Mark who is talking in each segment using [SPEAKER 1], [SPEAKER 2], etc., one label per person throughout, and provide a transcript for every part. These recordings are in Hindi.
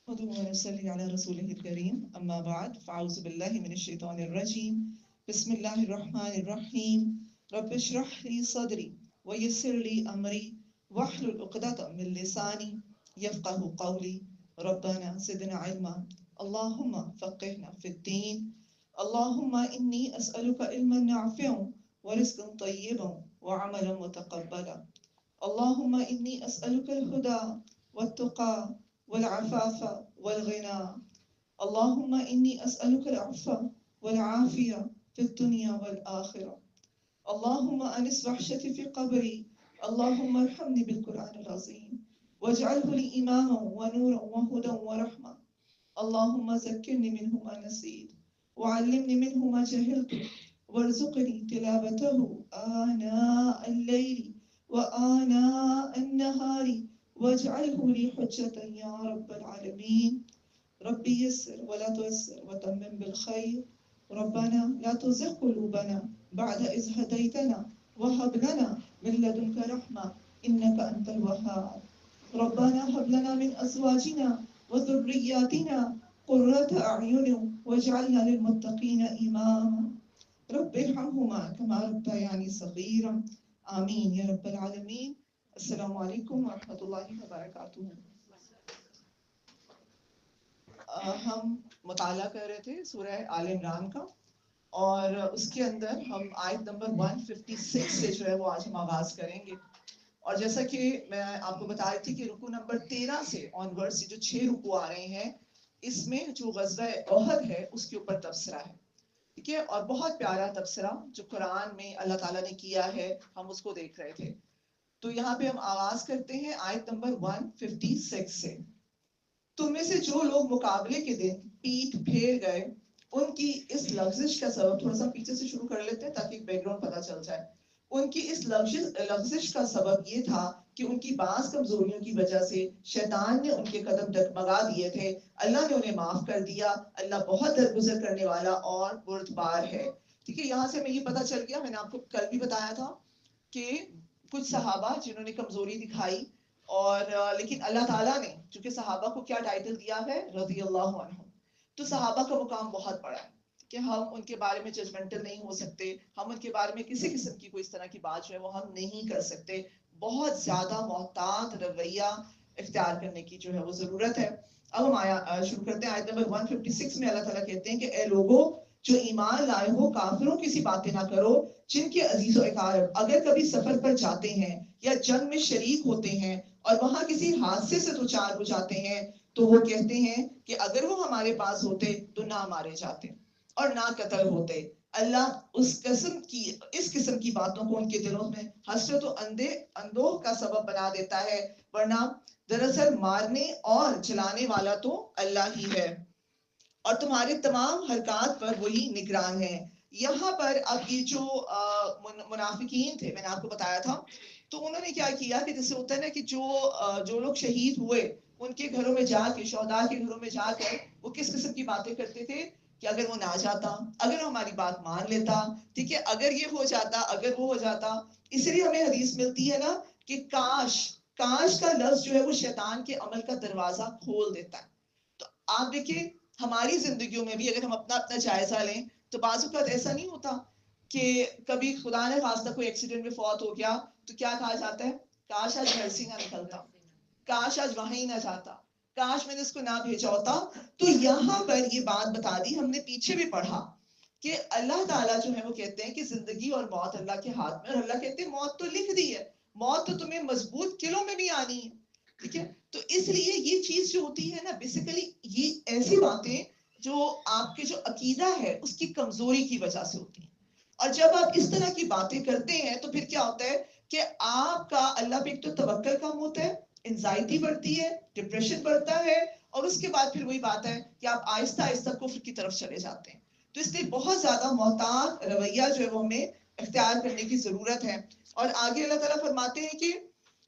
[SPEAKER 1] अम्मा बाद फ़अऊज़ु बिल्लाहि मिनश्शैतानिर्रजीम बिस्मिल्लाहिर्रहमानिर्रहीम रब्बिश्रह ली सदरी व यस्सिर ली अमरी वहलुल उक़दतम मिन लिसानी यफ़क़हू क़ौली रब्बना ज़िदना इल्मा अल्लाहुम्मा फ़क़्हिना फ़िद्दीन अल्लाहुम्मा इन्नी अस्अलुका इल्मन नाफ़िअन व रिज़्क़न तय्यिबन व अमलन मुतक़ब्बला अल्लाहुम्मा इन्नी अस्अलुकल हुदा वत्तुक़ा वल-अफ़ाफ़ वल-ग़िना अल्लाहुम्मा इन्नी अस्अलुकल अफ़्फ़ वल-आफ़िया फ़िद-दुनिया वल-आख़िरा अल्लाहुम्मा अनिस वहशती फ़ी क़ब्री अल्लाहुम्मा अर्हमनी बिल-क़ुरआनिल अज़ीम वजअलहु ली इमामन व नूरन व हुदन व रहमा अल्लाहुम्मा ज़क्किरनी मिन्हु मा नसीत व अल्लिमनी मिन्हु मा जहलतु वर्ज़ुक़नी तिलावतहु आनाअल लैली व आनाअन नहारी वजअलहु ली हुज्जतन या रब्बल आलमीन रब्बी यस्सिर व ला तुअस्सिर व तम्मिम बिल खैर रब्बना ला तुज़िग़ क़ुलूबना बअद इज़ हदैतना व हब लना मिन लदुनका रहमा इन्नका अंतल वह्हाब रब्बना हब लना मिन अज़वाजिना व ज़ुर्रिय्यातिना क़ुर्रता अ'युन वजअलना लिल-मुत्तक़ीना इमामा रब्बिरहमहुमा कमा रब्बयानी सग़ीरा आमीन या रब्बल आलमीन। अस्सलामु अलैकुम व रहमतुल्लाहि व बरकातुहू। हम मुताला कर रहे थे सूरह आल इमरान का और उसके अंदर हम आयत नंबर 156 से जो है वो आज हम आगाज करेंगे। और जैसा कि मैं आपको बता रही थी कि रुकू नंबर 13 से ऑनवर्ड से जो 6 रुकू आ रहे हैं, इसमें जो ग़ज़वा उहद है उसके ऊपर तबसरा है, ठीक है। और बहुत प्यारा तबसरा जो कुरान में अल्लाह ताला ने किया है, हम उसको देख रहे थे। तो यहाँ पे हम आगाज करते हैं आयत नंबर 156 से। तुम में से जो लोग मुकाबले के दिन पीठ फेर गए, उनकी इस लग़्ज़िश का सबब, थोड़ा सा पीछे से शुरू कर लेते हैं ताकि बैकग्राउंड पता चल जाए। उनकी इस लग़्ज़िश का सबब ये था कि उनकी बाज़ कमजोरियों की वजह से शैतान ने उनके कदम डगमगा दिए थे। अल्लाह ने उन्हें माफ कर दिया। अल्लाह बहुत दरगुजर करने वाला और बुर्दबार है, ठीक है। यहाँ से हमें ये पता चल गया, मैंने आपको कल भी बताया था कि कुछ सहाबा जिन्होंने कमजोरी दिखाई और लेकिन अल्लाह ताला ने चूंकि सहाबा को क्या टाइटल दिया है, रज़ियल्लाहु अन्हुम, तो सहाबा का मुकाम बहुत बड़ा है कि हम उनके बारे में जजमेंटल नहीं हो सकते, हम उनके बारे में किसी किस्म की कोई इस तरह की बात जो है वो हम नहीं कर सकते। बहुत ज्यादा मोहतात रवैया इख्तियार करने की जो है वो जरूरत है। अब हम आया शुरू करते हैं। आयत नंबर 156 में अल्लाह ताला कहते हैं कि ए लोगों जो ईमान लाए हो, काफिरों की सी बातें ना करो जिनके अजीज़ो अकारब अगर कभी सफर पर जाते हैं या जंग में शरीक होते हैं और वहां किसी हादसे से दो चार हो जाते हैं, तो वो कहते हैं कि अगर वो हमारे पास होते तो ना मारे जाते और ना कत्ल होते। अल्लाह इस किस्म की बातों को उनके दिलों में हसरत और अंदोह का सबब बना देता है, वरना दरअसल मारने और जलाने वाला तो अल्लाह ही है और तुम्हारे तमाम हरकत पर वही निगरान है। यहाँ पर अब ये जो मुनाफिकीन थे, मैंने आपको बताया था, तो उन्होंने क्या किया कि जैसे होता है ना कि जो लोग शहीद हुए उनके घरों में जाके, शौहदा के घरों में जाकर वो किस किस्म की बातें करते थे कि अगर वो ना जाता, अगर वो हमारी बात मान लेता, ठीक है, अगर ये हो जाता, अगर वो हो जाता। इसलिए हमें हदीस मिलती है ना कि काश, काश का लफ्ज जो है वो शैतान के अमल का दरवाजा खोल देता है। तो आप देखिए हमारी जिंदगियों में भी अगर हम अपना अपना जायजा लें तो बाज़ ऐसा नहीं होता कि कभी खुदा ने खास्ता कोई एक्सीडेंट में फौत हो गया तो क्या कहा जाता है, काश आज घर से ना निकलता, काश आज वहां ही ना जाता, काश मैंने इसको ना भेजा होता। तो यहाँ पर ये बात बता दी, हमने पीछे भी पढ़ा कि अल्लाह ताला जो है वो कहते हैं कि जिंदगी और मौत अल्लाह के हाथ में, और अल्लाह कहते हैं मौत तो लिख दी है, मौत तो तुम्हें मजबूत किलों में भी आनी है, ठीक है। तो इसलिए ये चीज जो होती है ना, बेसिकली ये ऐसी बातें जो आपके जो अकीदा है उसकी कमजोरी की वजह से होती है। और जब आप इस तरह की बातें करते हैं तो फिर क्या होता है कि आपका अल्लाह पे एक तो तवक्कल कम होता है, एंजाइटी बढ़ती है, डिप्रेशन बढ़ता है, और उसके बाद फिर वही बात है कि आप आहिस्ता आहिस्ता कुफ्र की तरफ चले जाते हैं। तो इसलिए बहुत ज्यादा मोहतात रवैया जो है वो हमें इख्तियार करने की जरूरत है। और आगे अल्लाह ताला फरमाते हैं कि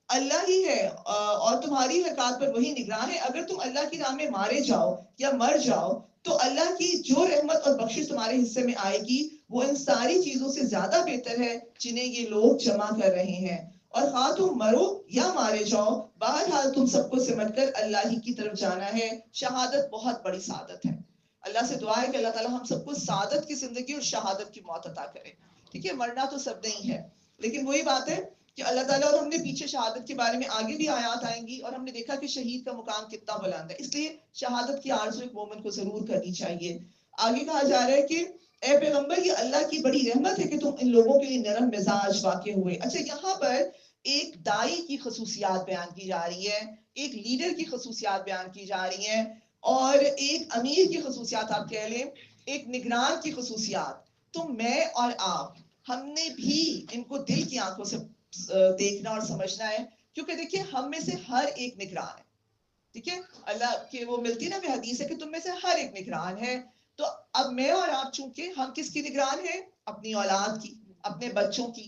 [SPEAKER 1] अल्लाह ही है और तुम्हारी हरकत पर वही निगरान है। अगर तुम अल्लाह की राह में मारे जाओ या मर जाओ तो अल्लाह की जो रहमत और बख्शिश तुम्हारे हिस्से में आएगी वो इन सारी चीजों से ज्यादा बेहतर है जिन्हें ये लोग जमा कर रहे हैं। और हाँ तुम मरो या मारे जाओ, बहरहाल तुम सबको सिमटकर अल्लाह ही की तरफ जाना है। शहादत बहुत बड़ी सादत है। अल्लाह से दुआ है कि अल्लाह ताला हम सबको सादत की जिंदगी और शहादत की मौत अता करे। ठीक है, मरना तो सब नहीं है, लेकिन वही बात है कि अल्लाह ताला, और हमने पीछे शहादत के बारे में आगे भी आयत आएंगी और हमने देखा कि शहीद का मुकाम कितना बुलंद है, इसलिए शहादत की आरज़ू एक मोमिन को जरूर करनी चाहिए। आगे कहा जा रहा है कि ए पैगंबर, ये अल्लाह की बड़ी रहमत है कि तुम इन लोगों के लिए नरम मिजाज वाक़ हुए। अच्छा, यहाँ पर एक दाई की खसूसियात बयान की जा रही है, एक लीडर की खसूसियात बयान की जा रही हैं, और एक अमीर की खसूसियात आप कह लें, एक निगरान की खसूसियात। तो मैं और आप, हमने भी इनको दिल की आंखों से देखना और समझना है, क्योंकि देखिए हम में से हर एक निगरान है। ठीक है, अल्लाह के वो मिलती है ना भी हदीस है कि तुम में से हर एक निगरान है। तो अब मैं और आप, चूंकि हम किसकी निगरान है? अपनी औलाद की, अपने बच्चों की।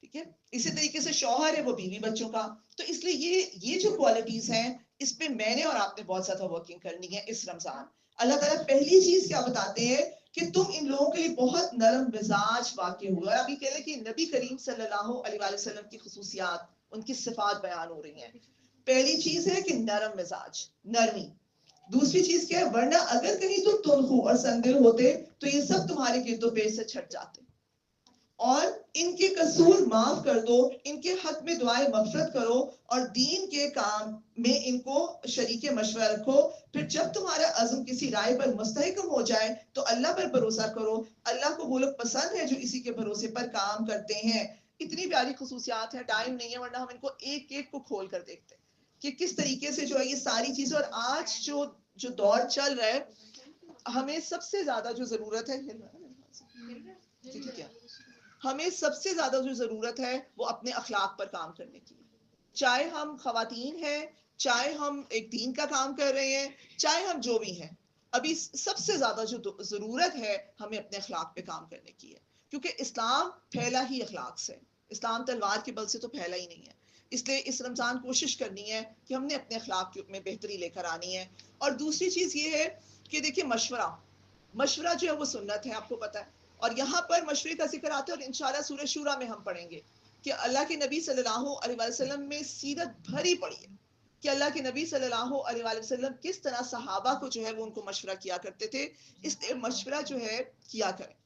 [SPEAKER 1] ठीक है, इसी तरीके से शौहर है वो बीवी बच्चों का। तो इसलिए ये जो क्वालिटीज हैं, इस पे मैंने और आपने बहुत ज्यादा वर्किंग करनी है इस रमजान। अल्लाह ताला पहली चीज क्या बताते हैं कि तुम इन लोगों के लिए बहुत नरम मिजाज वाक़ हुआ। और अभी कह रहे कि नबी करीम सल्लल्लाहु अलैहि वसल्लम की खसूसियात, उनकी सिफात बयान हो रही हैं। पहली चीज है कि नरम मिजाज, नरमी। दूसरी चीज क्या है? वरना अगर कहीं तुम तुलखू और संदिल होते तो ये सब तुम्हारे गिरदो पेश से छट जाते। और इनके कसूर माफ कर दो, इनके हक में दुआएं मगफरत करो, और दीन के काम में इनको शरीके मशवरा रखो। फिर जब तुम्हारा अज़्म किसी राय पर मुस्तहकम हो जाए तो अल्लाह पर भरोसा करो। अल्लाह को वो लोग पसंद है जो इसी के भरोसे पर काम करते हैं। इतनी प्यारी खसूसियात है, टाइम नहीं है वरना हम इनको एक एक को खोल कर देखते हैं कि किस तरीके से जो है ये सारी चीजें। और आज जो जो दौर चल रहा है, हमें सबसे ज्यादा जो जरूरत है, ठीक है, हमें सबसे ज्यादा जो जरूरत है वो अपने अखलाक पर काम करने की है। चाहे हम खवातीन हैं, चाहे हम एक दीन का काम कर रहे हैं, चाहे हम जो भी हैं, अभी सबसे ज्यादा जो जरूरत है हमें अपने अखलाक पे काम करने की है। क्योंकि इस्लाम फैला ही अखलाक से, इस्लाम तलवार के बल से तो फैला ही नहीं है। इसलिए इस रमजान कोशिश करनी है कि हमने अपने अखलाक में बेहतरी लेकर आनी है। और दूसरी चीज ये है कि देखिए मशवरा, मशवरा जो है वो सुन्नत है, आपको पता है। और यहाँ पर मशवरे का जिक्र आता है, और इंशाल्लाह सूरह शूरा में हम पढ़ेंगे कि अल्लाह के नबी सल्लल्लाहु अलैहि वसल्लम में सीरत भरी पड़ी है कि अल्लाह के नबी सल्लल्लाहु अलैहि वसल्लम किस तरह सहाबा को जो है वो उनको मशवरा किया करते थे। इसलिए मशवरा जो है किया करें।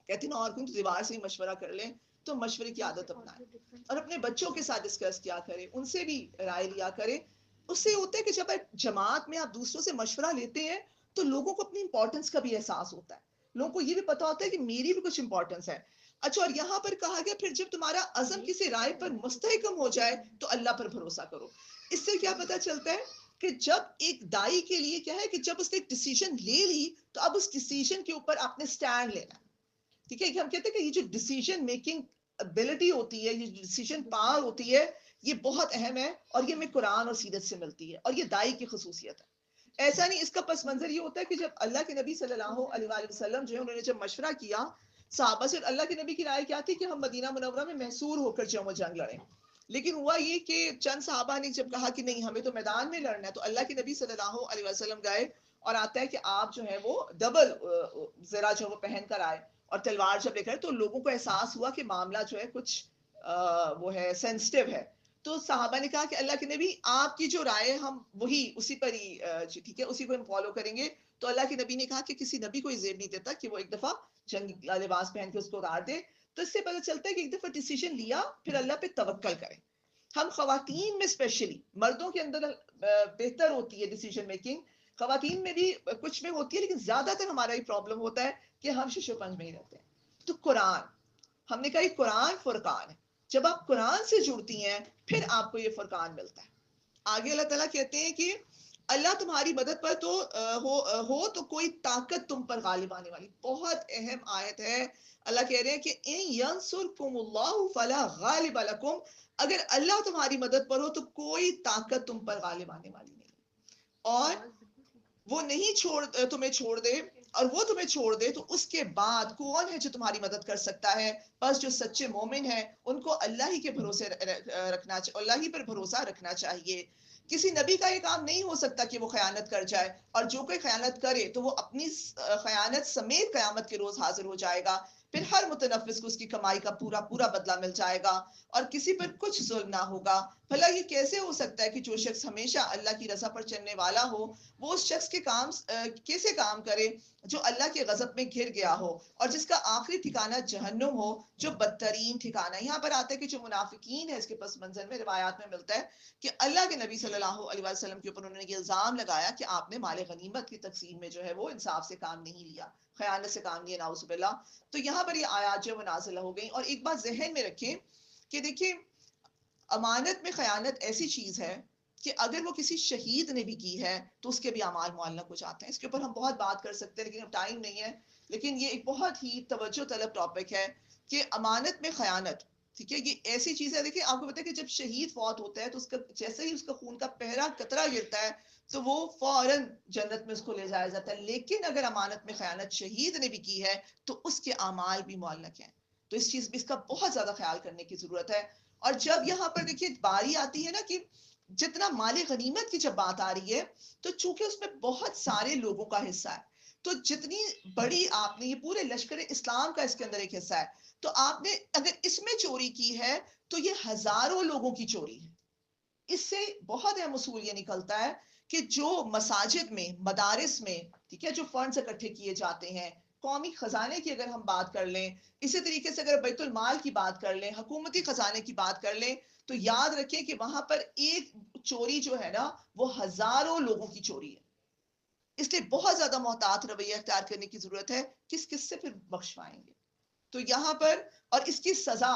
[SPEAKER 1] कहते ना, और कुछ दीवार से ही मशवरा कर लें, तो मशवरे की आदत अपनाएं और अपने बच्चों के साथ डिस्कस किया करें, उनसे भी राय लिया करें। उससे होता है कि जब आप जमात में आप दूसरों से मशवरा लेते हैं तो लोगों को अपनी इंपॉर्टेंस का भी एहसास होता है, लोगों को ये भी पता होता है कि मेरी भी कुछ इंपॉर्टेंस है। अच्छा, और यहाँ पर कहा गया फिर जब तुम्हारा अज़म किसी राय पर मुस्तहकम हो जाए तो अल्लाह पर भरोसा करो। इससे क्या पता चलता है कि जब एक दाई के लिए क्या है कि जब उसने एक डिसीजन ले ली तो अब उस डिसीजन के ऊपर आपने स्टैंड लेना है। ठीक है, कि हम कहते हैं कि ये जो डिसीजन मेकिंग एबिलिटी होती है, ये डिसीजन पावर होती है, ये बहुत अहम है, और ये हमें कुरान और सीरत से मिलती है, और ये दाई की खसूसियत है। ऐसा नहीं, इसका पस मंजर ये होता है कि जब अल्लाह के नबी सल्लल्लाहु अलैहि वसल्लम जो है उन्होंने जब मशवरा किया साहबा से, अल्लाह के नबी की राय क्या थी कि हम मदीना मुनव्वरा में महसूर होकर जंग जंग लड़ें। लेकिन हुआ ये कि चंद साहबा ने जब कहा कि नहीं हमें तो मैदान में लड़ना है, तो अल्लाह के नबी सल्लल्लाहु अलैहि वसल्लम गए, और आता है कि आप जो है वो डबल जरा जो वो पहन कर आए और तलवार जब लेकर, तो लोगों को एहसास हुआ कि मामला जो है कुछ वो है सेंसिटिव है। तो साहबा ने कहा कि अल्लाह के नबी आपकी जो राय है हम वही उसी पर ही ठीक है उसी को हम फॉलो करेंगे। तो अल्लाह के नबी ने कहा कि किसी नबी को जेब नहीं देता कि वो एक दफा जंग लिबास पहन के उसको उतार दे। तो इससे पता चलता है कि एक दफा डिसीजन लिया फिर अल्लाह पे तवक्कल करें। हम खवातीन में स्पेशली, मर्दों के अंदर बेहतर होती है डिसीजन मेकिंग, खवातीन में भी कुछ में होती है, लेकिन ज्यादातर हमारा ये प्रॉब्लम होता है कि हम शिशुपंज में ही रहते हैं। तो कुरान, हमने कहा कुरान फुरकान है। जब आप कुरान से जुड़ती हैं फिर आपको ये फुरकान मिलता है। आगे अल्लाह ताला कहते हैं कि अल्लाह तुम्हारी मदद पर तो हो तो कोई ताकत तुम पर गालिब आने वाली। बहुत अहम आयत है। अल्लाह कह रहे हैं कि इन यंसुरकुमुल्लाहु फला गालिब लकुम, अगर अल्लाह तुम्हारी मदद पर हो तो कोई ताकत तुम पर गालिब आने वाली नहीं। और वो नहीं तुम्हें छोड़ दे, और वो तुम्हें छोड़ दे तो उसके बाद कौन है जो तुम्हारी मदद कर सकता है। बस जो सच्चे मोमिन हैं उनको अल्लाह ही के भरोसे रखना चाहिए, अल्लाह ही पर भरोसा रखना चाहिए। किसी नबी का ये काम नहीं हो सकता कि वो खयानत कर जाए, और जो कोई खयानत करे तो वो अपनी खयानत समेत कयामत के रोज हाजिर हो जाएगा। फिर हर मुतनफ़िस को उसकी कमाई का पूरा पूरा बदला मिल जाएगा और किसी पर कुछ जुल्म ना होगा। भला ये कैसे हो सकता है कि जो शख्स हमेशा अल्लाह की रज़ा पर चलने वाला हो, वो उस शख्स के काम कैसे काम करे जो अल्लाह के गज़ब में घिर गया हो और जिसका आखिरी ठिकाना जहन्नुम हो, जो बदतरीन ठिकाना है। यहाँ पर आता है कि जो मुनाफिकीन है, इसके पस मंज़र में रिवायात में मिलता है कि अल्लाह के नबी सल्लल्लाहु अलैहि वसल्लम के ऊपर उन्होंने ये इल्ज़ाम लगाया कि आपने माल गनीमत की तक़सीम में जो है वो इंसाफ से काम नहीं लिया, ख़यानत से काम लिया, नाउज़ुबिल्लाह। तो यहाँ पर ये आयत जो है वो नाज़िल हो गई। और एक बात ज़हन में रखें कि देखिए, अमानत में ख़यानत ऐसी चीज़ है कि अगर वो किसी शहीद ने भी की है, तो उसके भी अमाल मुअल्लक़ हो जाते हैं। इसके ऊपर हम बहुत बात कर सकते हैं, लेकिन अब टाइम नहीं है। लेकिन ये एक बहुत ही तवज्जो तलब टॉपिक है कि अमानत में ख़यानत, ठीक है? ये ऐसी चीज़ है, देखिए आपको पता है कि जब शहीद फ़ौत होता है, तो उसका जैसे ही उसका खून का पहला कतरा गिरता है, तो वो फ़ौरन जन्नत में उसको ले जाया जाता है। लेकिन अगर अमानत में ख़यानत शहीद ने भी की है, तो उसके अमाल भी मुअल्लक़ हैं। तो इस चीज़ इसका बहुत ज़्यादा ख़्याल करने की ज़रूरत है। और जब यहाँ पर देखिए बारी आती है ना कि जितना माले गनीमत की जब बात आ रही है, तो चूंकि उसमें बहुत सारे लोगों का हिस्सा है, तो जितनी बड़ी आपने ये पूरे लश्कर इस्लाम का इसके अंदर एक हिस्सा है, तो आपने अगर इसमें चोरी की है, तो ये हजारों लोगों की चोरी है। इससे बहुत अहम उसूल ये निकलता है कि जो मसाजिद में, मदारिस में, ठीक है, जो फंड्स इकट्ठे किए जाते हैं, कौमी खजाने की अगर हम बात कर लें, इसी तरीके से अगर बैतुल माल की बात कर लें, हुकूमती खजाने की बात कर लें, तो याद रखें कि वहां पर एक चोरी जो है ना, वो हजारों लोगों की चोरी है। इसलिए बहुत ज्यादा मोहतात रवैया अख्तियार करने की जरूरत है। किस किस से फिर बख्शवाएंगे? तो यहाँ पर, और इसकी सजा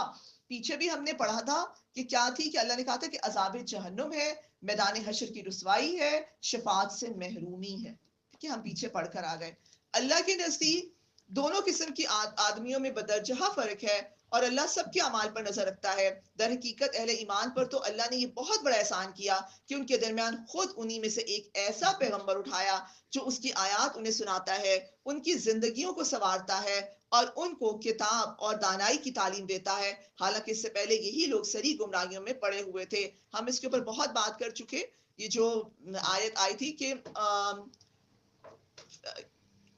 [SPEAKER 1] पीछे भी हमने पढ़ा था कि क्या थी, कि अल्लाह ने कहा था कि अजाब जहन्नुम है, मैदान हशर की रुसवाई है, शफात से महरूमी है। ठीक है, हम पीछे पढ़कर आ गए। अल्लाह के नजदीक दोनों किस्म की आदमियों में बदरजहा फर्क है और अल्लाह सबके अमाल पर नजर रखता है। दर हकीकत अहले ईमान पर तो अल्लाह ने ये बहुत बड़ा एहसान किया कि उनके दरमियान खुद उन्हीं में से एक ऐसा पैगंबर उठाया जो उसकी आयात उन्हें सुनाता है, उनकी जिंदगियों को संवारता है और उनको किताब और दानाई की तालीम देता है। हालांकि इससे पहले यही लोग सरी गुमराहियों में पड़े हुए थे। हम इसके ऊपर बहुत बात कर चुके। ये जो आयत आई थी कि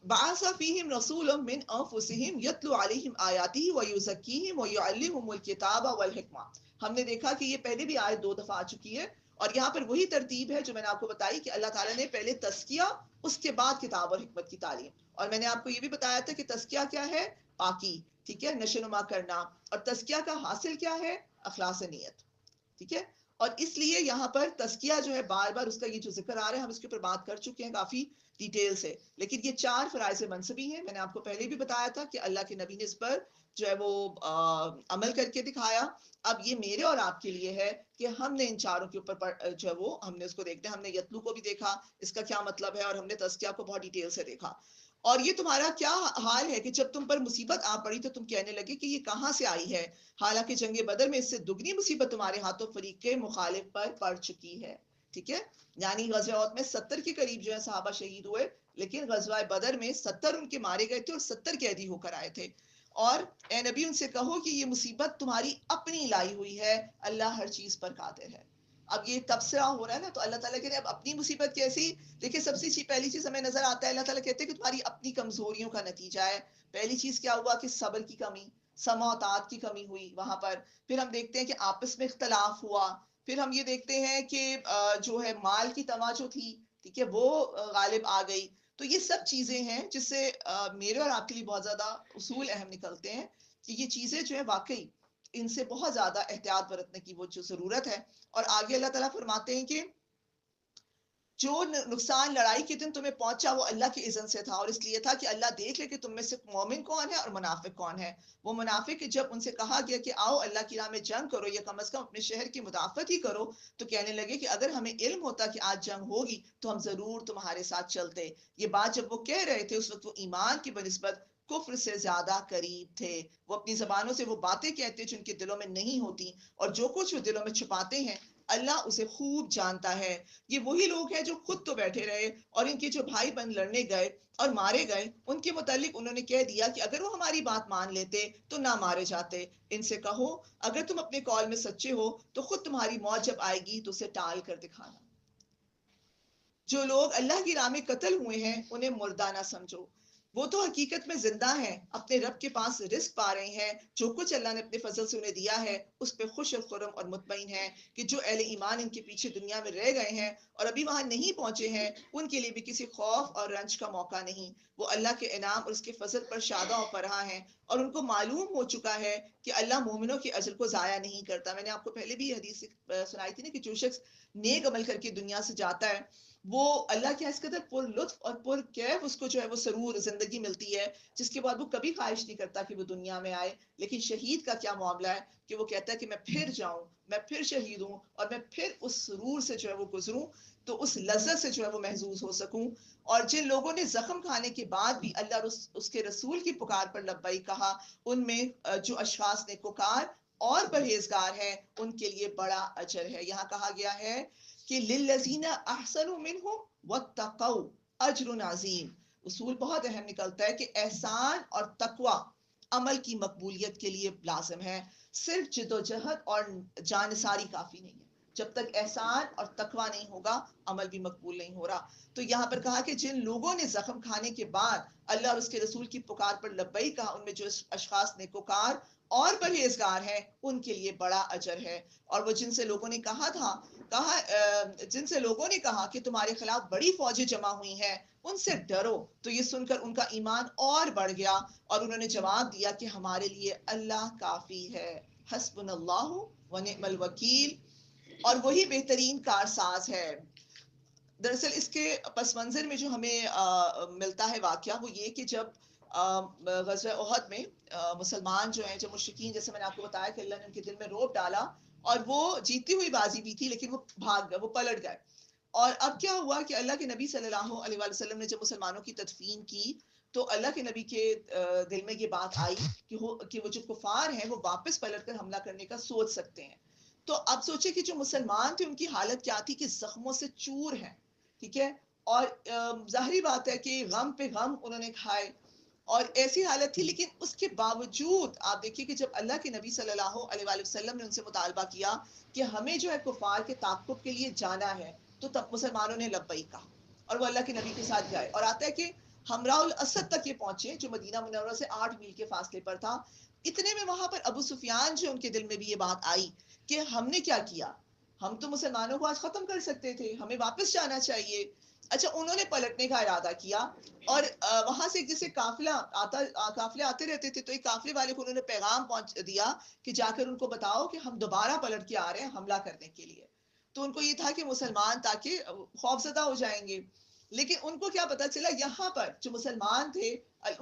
[SPEAKER 1] बाअसा फीहिम रसूलन मिन अनफुसिहिम यतलू अलैहिम आयातिही व युज़क्कीहिम व युअल्लिमुहुमुल किताब वल हिकमा। हमने देखा कि ये पहले भी आयत 2 दफा आ चुकी है और यहाँ पर वही तरतीब है जो मैंने आपको बताई कि अल्लाह ताला ने पहले तज़किया, उसके बाद किताब और हिकमत की तालीम। और मैंने आपको ये भी बताया था कि तज़किया क्या है? पाकी, ठीक है, नशोनुमा करना। और तज़किया का हासिल क्या है? अखलास नियत, ठीक है। और इसलिए यहाँ पर तज़किया जो है, बार बार उसका ये जो जिक्र आ रहा है, हम इसके ऊपर बात कर चुके हैं काफी डिटेल से। लेकिन ये 4 फराइज़ मनसबी हैं। मैंने आपको पहले भी बताया था कि अल्लाह के नबी ने इस पर जो है वो अमल करके दिखाया। अब ये मेरे और आपके लिए है कि हमने इन चारों के ऊपर जो है वो हमने उसको देखते हैं। हमने यतलू को भी देखा, इसका क्या मतलब है, और हमने तज़किया को बहुत डिटेल से देखा। और ये तुम्हारा क्या हाल है कि जब तुम पर मुसीबत आ पड़ी तो तुम कहने लगे कि ये कहाँ से आई है, हालांकि जंग बदर में इससे दुगनी मुसीबत तुम्हारे हाथों फरीके मुखालिफ पर पड़ चुकी है। ठीक है, यानी गज़वा उहद में 70 के करीब जो है सहाबा शहीद हुए, लेकिन गज़वा बदर में 70 उनके मारे गए थे और 70 कैदी होकर आए थे। और ए नबी, उनसे कहो कि ये मुसीबत तुम्हारी अपनी लाई हुई है, अल्लाह हर चीज पर कादिर है। अब ये तबसरा हो रहा है ना, तो अल्लाह ताला कह रहे अब अपनी मुसीबत कैसी? देखिए, सबसे पहली चीज हमें नजर आता है, अल्लाह ताला कहते हैं कि तुम्हारी अपनी कमजोरियों का नतीजा है। पहली चीज क्या हुआ कि सब्र की कमी, समातात की कमी हुई वहां पर। फिर हम देखते हैं कि आपस में इख्तलाफ हुआ। फिर हम ये देखते हैं कि जो है माल की तमा जो थी, ठीक है, वो गालिब आ गई। तो ये सब चीजें हैं जिससे मेरे और आपके लिए बहुत ज्यादा उसूल अहम निकलते हैं कि ये चीजें जो है वाकई इनसे बहुत ज्यादा एहतियात बरतने की वो जो जरूरत है। और आगे अल्लाह ताला फरमाते हैं कि जो नुकसान लड़ाई के दिन तुम्हें पहुंचा वो अल्लाह की इज़्ज़त से था, और इसलिए था कि अल्लाह देख ले कि तुम में से मोमिन कौन है और मुनाफिक कौन है। वो मुनाफिक जब उनसे कहा गया कि आओ अल्लाह की राह में जंग करो या कम से कम अपने शहर की मुदाफत ही करो, तो कहने लगे कि अगर हमें इल्म होता कि आज जंग होगी तो हम जरूर तुम्हारे साथ चलते। ये बात जब वो कह रहे थे, उस वक्त वो ईमान की बनिस्बत कुफ्र से ज्यादा करीब थे। वो अपनी जबानों से वो बातें कहते जो उनके दिलों में नहीं होती, और जो कुछ वो दिलों में छुपाते हैं अल्लाह उसे खूब जानता है। ये वही लोग हैं जो खुद तो बैठे रहे और इनके जो भाई बहन लड़ने गए और मारे गए, उनके मुतालिक उन्होंने कह दिया कि अगर वो हमारी बात मान लेते तो ना मारे जाते। इनसे कहो अगर तुम अपने कॉल में सच्चे हो तो खुद तुम्हारी मौत जब आएगी तो उसे टाल कर दिखाना। जो लोग अल्लाह की राह में कत्ल हुए हैं उन्हें मुर्दा ना समझो। वो तो हकीकत में जिंदा हैं, अपने रब के पास रिस्क पा रहे हैं, जो कुछ अल्लाह ने अपने फजल से उन्हें दिया है उस पे खुश और खुर्रम और मुतमईन है कि जो अहले ईमान इनके पीछे दुनिया में रह गए हैं और अभी वहां नहीं पहुंचे हैं, उनके लिए भी किसी खौफ और रंज का मौका नहीं। वो अल्लाह के इनाम और उसके फजल पर शादा और फरहा हैं और उनको मालूम हो चुका है कि अल्लाह मोमिनों के अजर को जाया नहीं करता। मैंने आपको पहले भी हदीस सुनाई थी ना कि जो शख्स नेक अमल करके दुनिया से जाता है, वो अल्लाह के इस कदर पुर लुत्फ और पुर कैफ उसको जो है वो सरूर जिंदगी मिलती है, जिसके बाद वो कभी ख्वाहिश नहीं करता कि वो दुनिया में आए। लेकिन शहीद का क्या मामला है कि वो कहता है कि मैं फिर जाऊं, मैं फिर शहीद हूं और मैं फिर उस सरूर से जो है वो गुजरूं, तो उस लज्जत से जो है वो महजूज हो सकूं। और जिन लोगों ने जख्म खाने के बाद भी अल्लाह और उसके रसूल की पुकार पर लब्बई कहा, उनमें जो अशखास नेकोकार और परहेजगार हैं, उनके लिए बड़ा अजर है। यहाँ कहा गया है कि लिल्लज़ीना अहसनु मिनहुम वत्तक़ौ अज्रुन अज़ीम। उसूल बहुत अहम निकलता है कि एहसान और तकवा अमल की मकबूलियत के लिए लाजिम है। सिर्फ जिदोजहद और जानसारी काफी नहीं है। जब तक एहसान और तकवा नहीं होगा, अमल भी मकबूल नहीं हो रहा। तो यहाँ पर कहा कि जिन लोगों ने जख्म खाने के बाद अल्लाह और उसके रसूल की पुकार पर लब्बई कहा, उनमें जो अशखास नेकोकार और परहेजगार हैं, उनके लिए बड़ा अजर है। और वो जिनसे लोगों ने जिनसे लोगों ने कहा कि तुम्हारे खिलाफ बड़ी फौजें जमा हुई हैं, उनसे डरो, तो ये सुनकर उनका ईमान और बढ़ गया और उन्होंने जवाब दिया कि हमारे लिए अल्लाह काफी है। हस्बुनल्लाहु व निअमल वकील, और वही बेहतरीन कारसाज है। दरअसल इसके पस मंजर में जो हमें मिलता है वाकया, वो ये कि जब गज़वा उहद में मुसलमान जो हैं, जब मुशरिकीन, जैसे मैंने आपको बताया कि अल्लाह ने उनके दिल में रोब डाला और वो जीती हुई बाजी भी थी, लेकिन वो भाग गए, वो पलट गए। और अब क्या हुआ कि अल्लाह के नबी सल्लल्लाहु अलैहि वसल्लम ने जब मुसलमानों की तदफीन की, तो अल्लाह के नबी के दिल में ये बात आई कि वो जो कुफार हैं वो वापस पलट कर हमला करने का सोच सकते हैं। तो अब सोचे कि जो मुसलमान थे उनकी हालत क्या थी कि जख्मों से चूर हैं, ठीक है। और जाहिर बात है कि गम पे गम उन्होंने खाए और ऐसी हालत थी। लेकिन उसके बावजूद आप देखिए कि जब अल्लाह के नबी सल्लल्लाहु अलैहि वसल्लम ने उनसे मुतालबा किया कि हमें जो है कुफार के ताक़ुब के लिए जाना है, तो तब मुसलमानों ने लब्बई कहा और वो अल्लाह के नबी के साथ गए। और आता है कि हमराउल असद तक ये पहुंचे, जो मदीना मुनव्वरा से 8 मील के फासले पर था। इतने में वहां पर अबू सुफियान, जो उनके दिल में भी ये बात आई कि हमने क्या किया, हम तो मुसलमानों को आज खत्म कर सकते थे, हमें वापस जाना चाहिए। अच्छा, उन्होंने पलटने का इरादा किया और वहां से जैसे काफिले आते रहते थे, तो एक काफिले वाले को उन्होंने पैगाम पहुंच दिया कि जाकर उनको बताओ कि हम दोबारा पलट के आ रहे हैं हमला करने के लिए। तो उनको ये था कि मुसलमान ताकि खौफजदा हो जाएंगे। लेकिन उनको क्या पता चला, यहाँ पर जो मुसलमान थे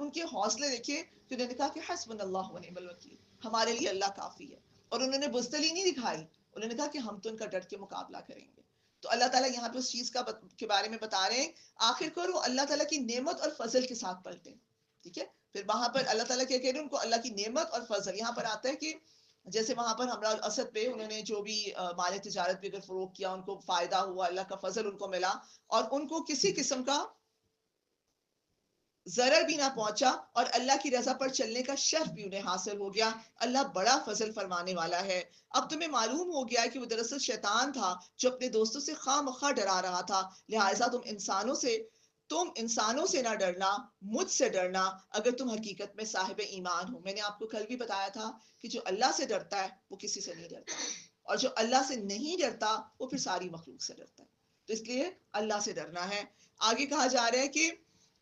[SPEAKER 1] उनके हौसले देखिए कि उन्होंने कहा कि हस्बुनल्लाहु व निअमल वकील, हमारे लिए अल्लाह काफी है। और उन्होंने बुज़दिली नहीं दिखाई, उन्होंने कहा कि हम तो इनका डट के मुकाबला करेंगे। तो अल्लाह ताला यहाँ पे उस चीज के बारे में बता रहे हैं। आखिरकार वो अल्लाह ताला की नेमत और फजल के साथ पलटे, ठीक है। फिर वहां पर अल्लाह ताला क्या कह रहे हैं, उनको अल्लाह की नेमत और फजल। यहाँ पर आता है कि जैसे वहां पर हमरा असद पे उन्होंने जो भी माल तिजारत भी अगर फरोख किया, उनको फायदा हुआ, अल्लाह का फजल उनको मिला और उनको किसी किस्म का जरर भी ना पहुंचा और अल्लाह की रजा पर चलने का शर्फ भी उन्हें हासिल हो गया। अल्लाह बड़ा फजल फरमाने वाला है। अब तुम्हें मालूम हो गया कि वो दरअसल शैतान था जो अपने दोस्तों से खामखा डरा रहा था। लिहाजा तुम इंसानों से ना डरना, मुझसे डरना, अगर तुम हकीकत में साहिब ईमान हो। मैंने आपको कल भी बताया था कि जो अल्लाह से डरता है वो किसी से नहीं डरता, और जो अल्लाह से नहीं डरता वो फिर सारी मखलूक से डरता है। तो इसलिए अल्लाह से डरना है। आगे कहा जा रहा है कि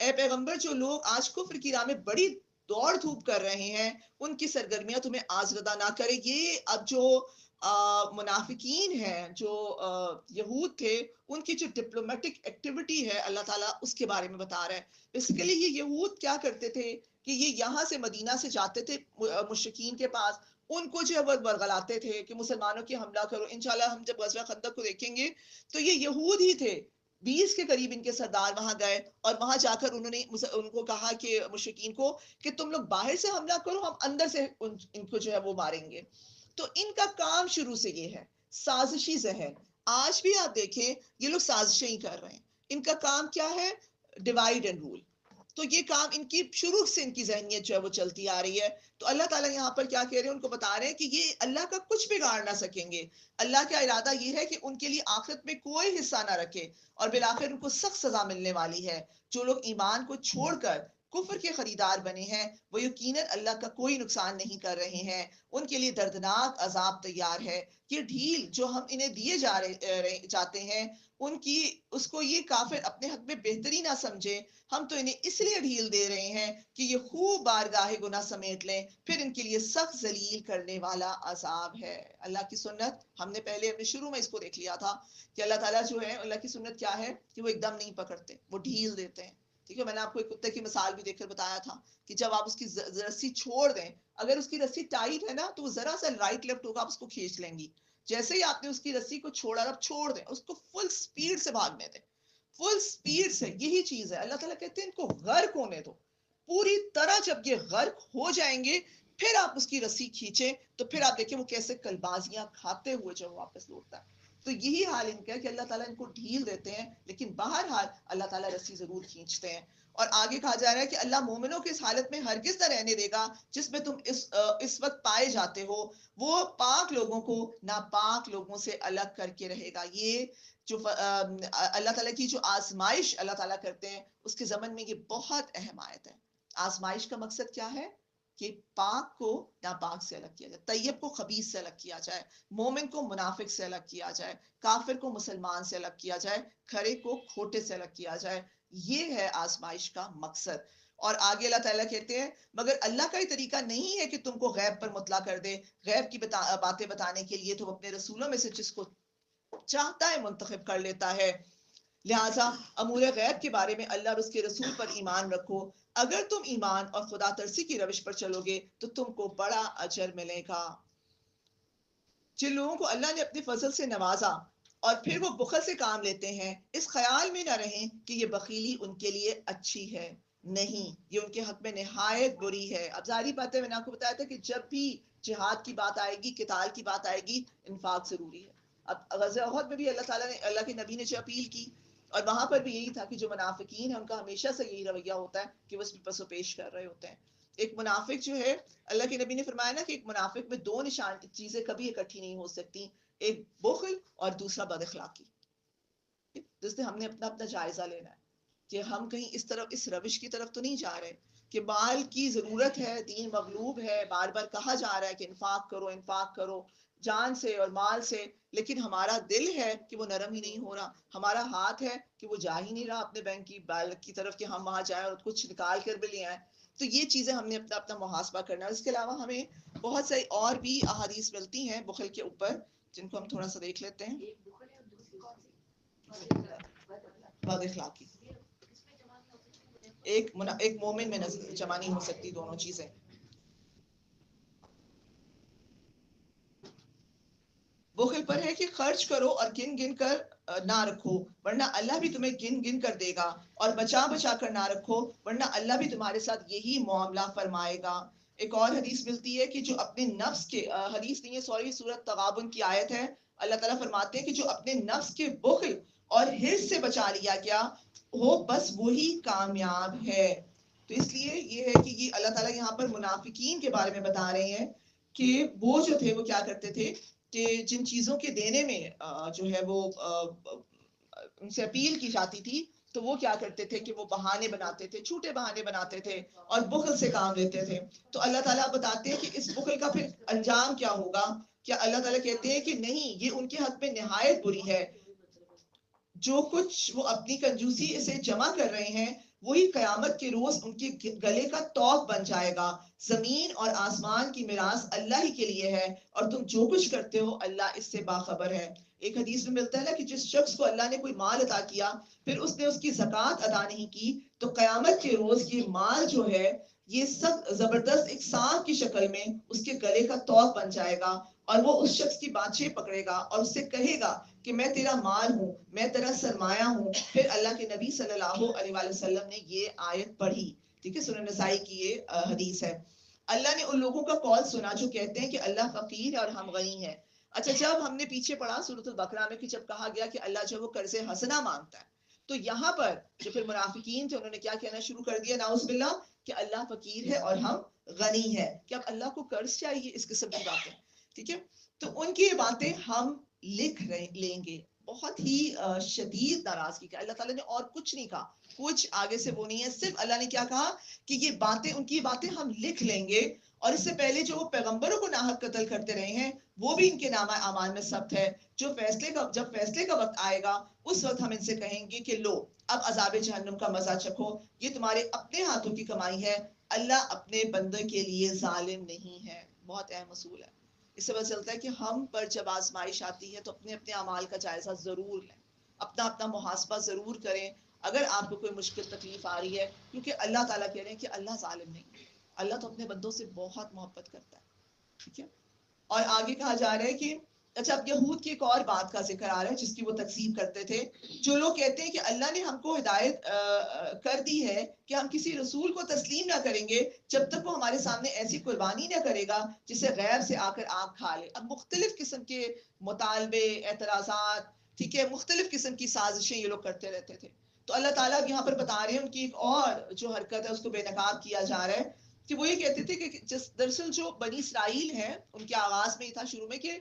[SPEAKER 1] ए पैगंबर, जो लोग आज कुफ्र की राह में बड़ी दौड़ धूप कर रहे हैं, उनकी सरगर्मियां तुम्हें आजरदा ना करे। ये अब जो मुनाफिकीन हैं, जो यहूद थे, उनकी जो डिप्लोमेटिक एक्टिविटी है अल्लाह ताला उसके बारे में बता रहा है। बेसिकली ये यहूद क्या करते थे कि ये यहाँ से मदीना से जाते थे मुशरिकीन के पास, उनको जो है वो बरगलाते थे कि मुसलमानों की हमला करो। इंशाल्लाह हम जब गज़वा खंदक को देखेंगे तो ये यहूद ही थे। 20 के करीब इनके सरदार वहां गए और वहां जाकर उन्होंने उनको कहा कि मुशरिकीन को कि तुम लोग बाहर से हमला करो, हम अंदर से इनको जो है वो मारेंगे। तो इनका काम शुरू से ये है, साजिशी जहर। आज भी आप देखें ये लोग साजिशें ही कर रहे हैं। इनका काम क्या है, डिवाइड एंड रूल। तो ये काम इनकी शुरू से इनकी जहनियत जो है वो चलती आ रही है। तो अल्लाह ताला यहाँ पर क्या कह रहे हैं, उनको बता रहे हैं कि ये अल्लाह का कुछ बिगाड़ ना सकेंगे। अल्लाह का इरादा ये है कि उनके लिए आखिरत में कोई हिस्सा ना रखे और बिलाखिर उनको सख्त सजा मिलने वाली है। जो लोग ईमान को छोड़कर कुफ्र के खरीदार बने हैं, वो यकीनन अल्लाह का कोई नुकसान नहीं कर रहे हैं, उनके लिए दर्दनाक अजाब तैयार है। ये ढील जो हम इन्हें दिए जाते हैं, उनकी उसको ये काफिर अपने हक में बेहतरी ना समझे। हम तो इन्हें इसलिए ढील दे रहे हैं कि ये खूब बारगाह गुनाह समेट लें, फिर इनके लिए सख्त जलील करने वाला अजाब है। अल्लाह की सुन्नत हमने पहले अपने शुरू में इसको देख लिया था कि अल्लाह ताला जो है, अल्लाह की सुन्नत क्या है कि वो एकदम नहीं पकड़ते, वो ढील देते हैं। ठीक है, मैंने आपको एक कुत्ते की मिसाल भी देकर बताया था कि जब आप उसकी रस्सी छोड़ दें, अगर उसकी रस्सी टाइट है ना, तो वो जरा सा राइट लेफ्ट होगा, आप उसको खींच लेंगी। जैसे ही आपने उसकी रस्सी को छोड़ा, अब छोड़ दें, उसको फुल स्पीड से भागने दें, फुल स्पीड से। यही चीज है, अल्लाह ताला कहते हैं इनको गर्क होने दो पूरी तरह। जब ये गर्क हो जाएंगे, फिर आप उसकी रस्सी खींचे, तो फिर आप देखिए वो कैसे कलबाजियां खाते हुए जब वापस लौटता है। तो यही हाल इनका है कि अल्लाह ताला इनको ढील देते हैं, लेकिन बहरहाल अल्लाह ताला रस्सी जरूर खींचते हैं। और आगे कहा जा रहा है कि अल्लाह मोमिनों के इस हालत में हरगिज न रहने देगा जिसमें तुम इस वक्त पाए जाते हो। वो पाक लोगों को नापाक लोगों से अलग करके रहेगा। ये जो अल्लाह ताला की जो आजमाइश अल्लाह ताला करते हैं, उसके ज़मन में ये बहुत अहम आयत है। आजमाइश का मकसद क्या है कि पाक को नापाक से अलग किया जाए, तैयब को खबीस से अलग किया जाए, मोमिन को मुनाफिक से अलग किया जाए, काफिर को मुसलमान से अलग किया जाए, खरे को खोटे से अलग किया जाए। ये है आजमाइश का मकसद। और आगे अल्लाह ताला कहते हैं, मगर अल्लाह का ही तरीका नहीं है कि तुमको गैब पर मुतला कर दे। गैब की बातें बताने के लिए तो वो अपने रसूलों में से जिसको चाहता है मुंतखब कर लेता है। लिहाजा अमूर गैब के बारे में अल्लाह और उसके रसूल पर ईमान रखो। अगर तुम ईमान और खुदा तरसी की रविश पर चलोगे तो तुमको बड़ा अजर मिलेगा। जिन लोगों को अल्लाह ने अपने फजल से नवाजा और फिर वो बुखल से काम लेते हैं, इस ख्याल में ना रहें कि ये बखीली उनके लिए अच्छी है। नहीं, ये उनके हक में निहायत बुरी है। अब जारी बात है, मैंने आपको बताया था कि जब भी जिहाद की बात आएगी, किताल की बात आएगी, इंफाक जरूरी है। अब गज़वा उहद में भी अल्लाह ताला ने, अल्लाह के नबी ने जो अपील की, और वहां पर भी यही था कि जो मुनाफिकीन है उनका हमेशा से यही रवैया होता है कि वो इस पर पेश कर रहे होते हैं। एक मुनाफिक जो है, अल्लाह के नबी ने फरमाया ना कि एक मुनाफिक में दो निशान चीजें कभी इकट्ठी नहीं हो सकती, एक बुखल और दूसरा बदअखलाकी। जिससे हमने अपना अपना जायजा लेना है कि हम कहीं इस तरफ, इस रविश की तरफ तो नहीं जा रहे कि माल की जरूरत है, दीन मगलूब है, बार बार कहा जा रहा है कि इन्फाक करो जान से और माल से, लेकिन हमारा दिल है कि वो नरम ही नहीं हो रहा, हमारा हाथ है कि वो जा ही नहीं रहा अपने बैंक की बैल की तरफ कि हम वहां जाएं और कुछ निकाल कर भी ले आए। तो ये चीजें हमने अपना अपना मुहासबा करना है। इसके अलावा हमें बहुत सारी और भी अहादीस मिलती हैं बुखल के ऊपर, जिनको हम थोड़ा सा देख लेते हैं। बदअखलाकी एक मोमिन में जमा नहीं हो सकती दोनों चीजें। बुखल पर है कि खर्च करो और गिन गिन कर ना रखो, वरना अल्लाह भी तुम्हें गिन गिन कर देगा, और बचा बचा कर ना रखो, वरना अल्लाह भी तुम्हारे साथ यही मामला फरमाएगा। एक और हदीस मिलती है कि जो अपने नफ्स के, हदीस नहीं है सॉरी, सूरत तगाबुन की आयत है। अल्लाह ताला फरमाते हैं कि जो अपने नफ्स के बुखल और हिर्स से बचा लिया गया हो, बस वही कामयाब है। तो इसलिए ये है कि ये अल्लाह ताला यहाँ पर मुनाफिकीन के बारे में बता रहे हैं कि वो जो थे वो क्या करते थे कि जिन चीजों के देने में जो है वो उनसे अपील की जाती थी, तो वो क्या करते थे कि वो बहाने बनाते थे, झूठे बहाने बनाते थे और बुखल से काम लेते थे। तो अल्लाह ताला बताते हैं कि इस बुखल का फिर अंजाम क्या होगा। क्या अल्लाह ताला कहते हैं कि नहीं, ये उनके हक में निहायत बुरी है। जो कुछ वो अपनी कंजूसी से जमा कर रहे हैं, वही कयामत के रोज उनके गले का तौक बन जाएगा। जमीन और आसमान की मिरास अल्लाह ही के लिए है, और तुम जो कुछ करते हो अल्लाह इससे बाखबर है। एक हदीस में मिलता है ना कि जिस शख्स को अल्लाह ने कोई माल अता किया, फिर उसने उसकी ज़कात अदा नहीं की, तो कयामत के रोज ये माल जो है, ये सब जबरदस्त एक सांप की शक्ल में उसके गले का तौक बन जाएगा, और वो उस शख्स की बातचीत पकड़ेगा और उससे कहेगा कि मैं तेरा माल हूँ, मैं तेरा सरमाया हूँ। फिर अल्लाह के नबी सल्लल्लाहु अलैहि वसल्लम ने ये आयत पढ़ी। ठीक है, सुनन नसाई की ये हदीस है। अल्लाह ने उन लोगों का कौल सुना जो कहते हैं कि अल्लाह फकीर है और हम गनी हैं। अच्छा, जब हमने पीछे पढ़ा सूरत बकरा में कि जब कहा गया कि अल्लाह जो वो कर्ज हसना मांगता है, तो यहाँ पर जो फिर मुनाफिकीन थे उन्होंने क्या कहना शुरू कर दिया, नाउज़ुबिल्लाह, कि अल्लाह फकीर है और हम गनी है, कि अब अल्लाह को कर्ज चाहिए, इस किस्म की बातें। ठीक है, तो उनकी ये बातें हम लिख लेंगे। बहुत ही शदीद नाराजगी का। अल्लाह ताला ने और कुछ नहीं कहा, कुछ आगे से वो नहीं है, सिर्फ अल्लाह ने क्या कहा कि ये बातें, उनकी बातें हम लिख लेंगे, और इससे पहले जो वो पैगंबरों को नाहक कत्ल करते रहे हैं वो भी इनके नामा अमाल में सब्त है। जब फैसले का वक्त आएगा उस वक्त हम इनसे कहेंगे कि लो अब अजाब जहन्नुम का मजा चखो, ये तुम्हारे अपने हाथों की कमाई है, अल्लाह अपने बंदे के लिए जालिम नहीं है। बहुत अहम असूल है। इससे पता चलता है कि हम पर जब आजमाइश आती है तो अपने अपने अमाल का जायजा जरूर लें, अपना अपना मुहासबा जरूर करें अगर आपको कोई मुश्किल तकलीफ आ रही है, क्योंकि अल्लाह ताला कह रहे हैं कि अल्लाह जालिम नहीं है, अल्लाह तो अपने बंदों से बहुत मोहब्बत करता है। ठीक है, और आगे कहा जा रहा है कि अच्छा, अब यहूद की एक और बात का जिक्र आ रहा है जिसकी वो तकसीम करते थे। जो लोग कहते हैं कि अल्लाह ने हमको हिदायत कर दी है कि हम किसी रसूल को तस्लीम ना करेंगे जब तक वो हमारे सामने ऐसी कुर्बानी ना करेगा जिसे गैर से आकर आग खा ले। अब मुख्तलिफ किस्म के मुतालबे, एतराज़ात, ठीक है, मुख्तलिफ किस्म की साजिशें ये लोग करते रहते थे। तो अल्लाह ताला अब यहाँ पर बता रहे हैं उनकी एक और जो हरकत है उसको बेनकाब किया जा रहा है कि वो ये कहते थे कि दरअसल जो बनी इसराइल है उनके आगाज में ही था शुरू में कि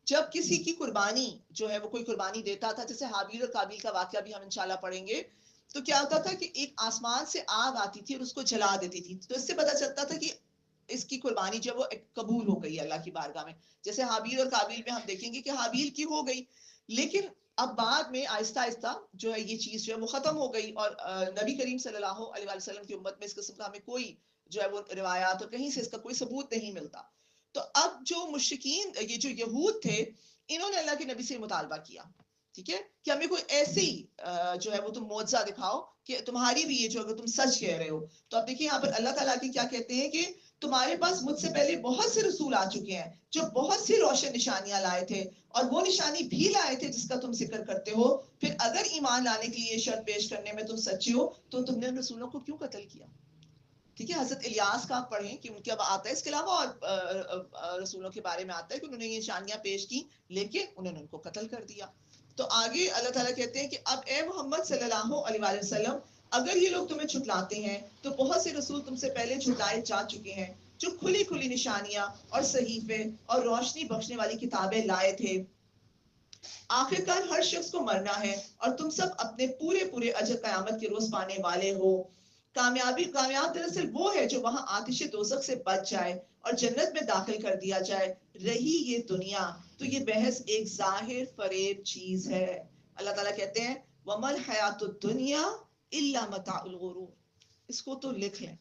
[SPEAKER 1] जब किसी की कुर्बानी जो है वो कोई कुर्बानी देता था, जैसे हाबील और काबिल का वाकया भी हम इंशाल्लाह पढ़ेंगे, तो क्या होता था कि एक आसमान से आग आती थी और उसको जला देती थी। तो इससे पता चलता था कि इसकी कुर्बानी जो वो कबूल हो गई अल्लाह की बारगाह में। जैसे हाबील और काबिल में हम देखेंगे कि हाबील की हो गई, लेकिन अब बाद में आहिस्ता आहिस्ता जो है ये चीज जो है वो खत्म हो गई, और नबी करीम सल्लल्लाहु अलैहि वसल्लम की उम्मत में इस किस्म का हमें कोई जो है वो रिवायात और कहीं से इसका कोई सबूत नहीं मिलता। तो अब जो मुश्रिकीन, ये जो यहूद थे, इन्होंने अल्लाह के नबी से मुतालबा किया, ठीक है, कि हमें कोई ऐसी जो है वो तुम मौजज़ा दिखाओ कि तुम्हारी भी ये जो, अगर तुम सच कह रहे हो। तो अब देखिए यहाँ पर अल्लाह ताला की क्या कहते हैं कि तुम्हारे पास मुझसे पहले बहुत से रसूल आ चुके हैं जो बहुत सी रोशन निशानियां लाए थे, और वो निशानी भी लाए थे जिसका तुम जिक्र करते हो। फिर अगर ईमान लाने के लिए शर्त पेश करने में तुम सच्चे हो तो तुमने उन रसूलों को क्यों कत्ल किया? ठीक है, हजरत इलियास का आप पढ़ें कि उनके अब आता है, इसके अलावा और रसूलों के बारे में आता है कि उन्होंने ये निशानियां पेश की लेकिन उन्होंने उनको कत्ल कर दिया। तो आगे अल्लाह ताला कहते हैं कि अब ए मोहम्मद सल्लल्लाहु अलैहि वसल्लम, अगर ये लोग तुम्हें छुटलाते हैं तो बहुत से रसूल तुमसे पहले छुटलाए जा चुके हैं जो खुली खुली निशानियां और सहीफे और रोशनी बख्शने वाली किताबें लाए थे। आखिरकार हर शख्स को मरना है और तुम सब अपने पूरे पूरे अजर कयामत के रोज पाने वाले हो। कामयाब दरअसल वो है जो वहां आतिश दोजख से बच जाए और जन्नत में दाखिल कर दिया जाए। रही ये दुनिया तो ये बहस एक जाहिर फरेब चीज है। अल्लाह ताला कहते हैं वमल हयातुद दुनिया इल्ला मताउल गुरूर। इसको तो लिख लें,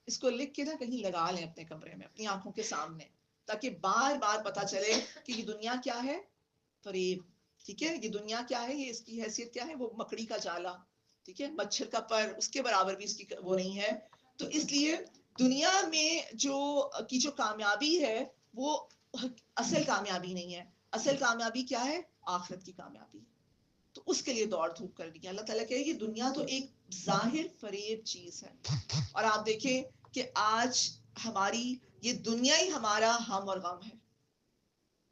[SPEAKER 1] इसको लिख के ना कहीं लगा लें अपने कमरे में, अपनी आंखों के सामने, ताकि बार बार पता चले कि ये दुनिया क्या है, फरेब। ठीक है, ये दुनिया क्या है, ये इसकी हैसियत क्या है, वो मकड़ी का जाला, ठीक है, मच्छर का पर, उसके बराबर भी इसकी वो नहीं है। तो इसलिए दुनिया में जो कामयाबी है वो असल कामयाबी नहीं है। असल कामयाबी क्या है? आखिरत की कामयाबी। तो उसके लिए दौड़ धूप करनी है। अल्लाह ताला कहे ये दुनिया तो एक जाहिर फरेब चीज है। और आप देखें कि आज हमारी ये दुनिया ही हमारा हम और गम है।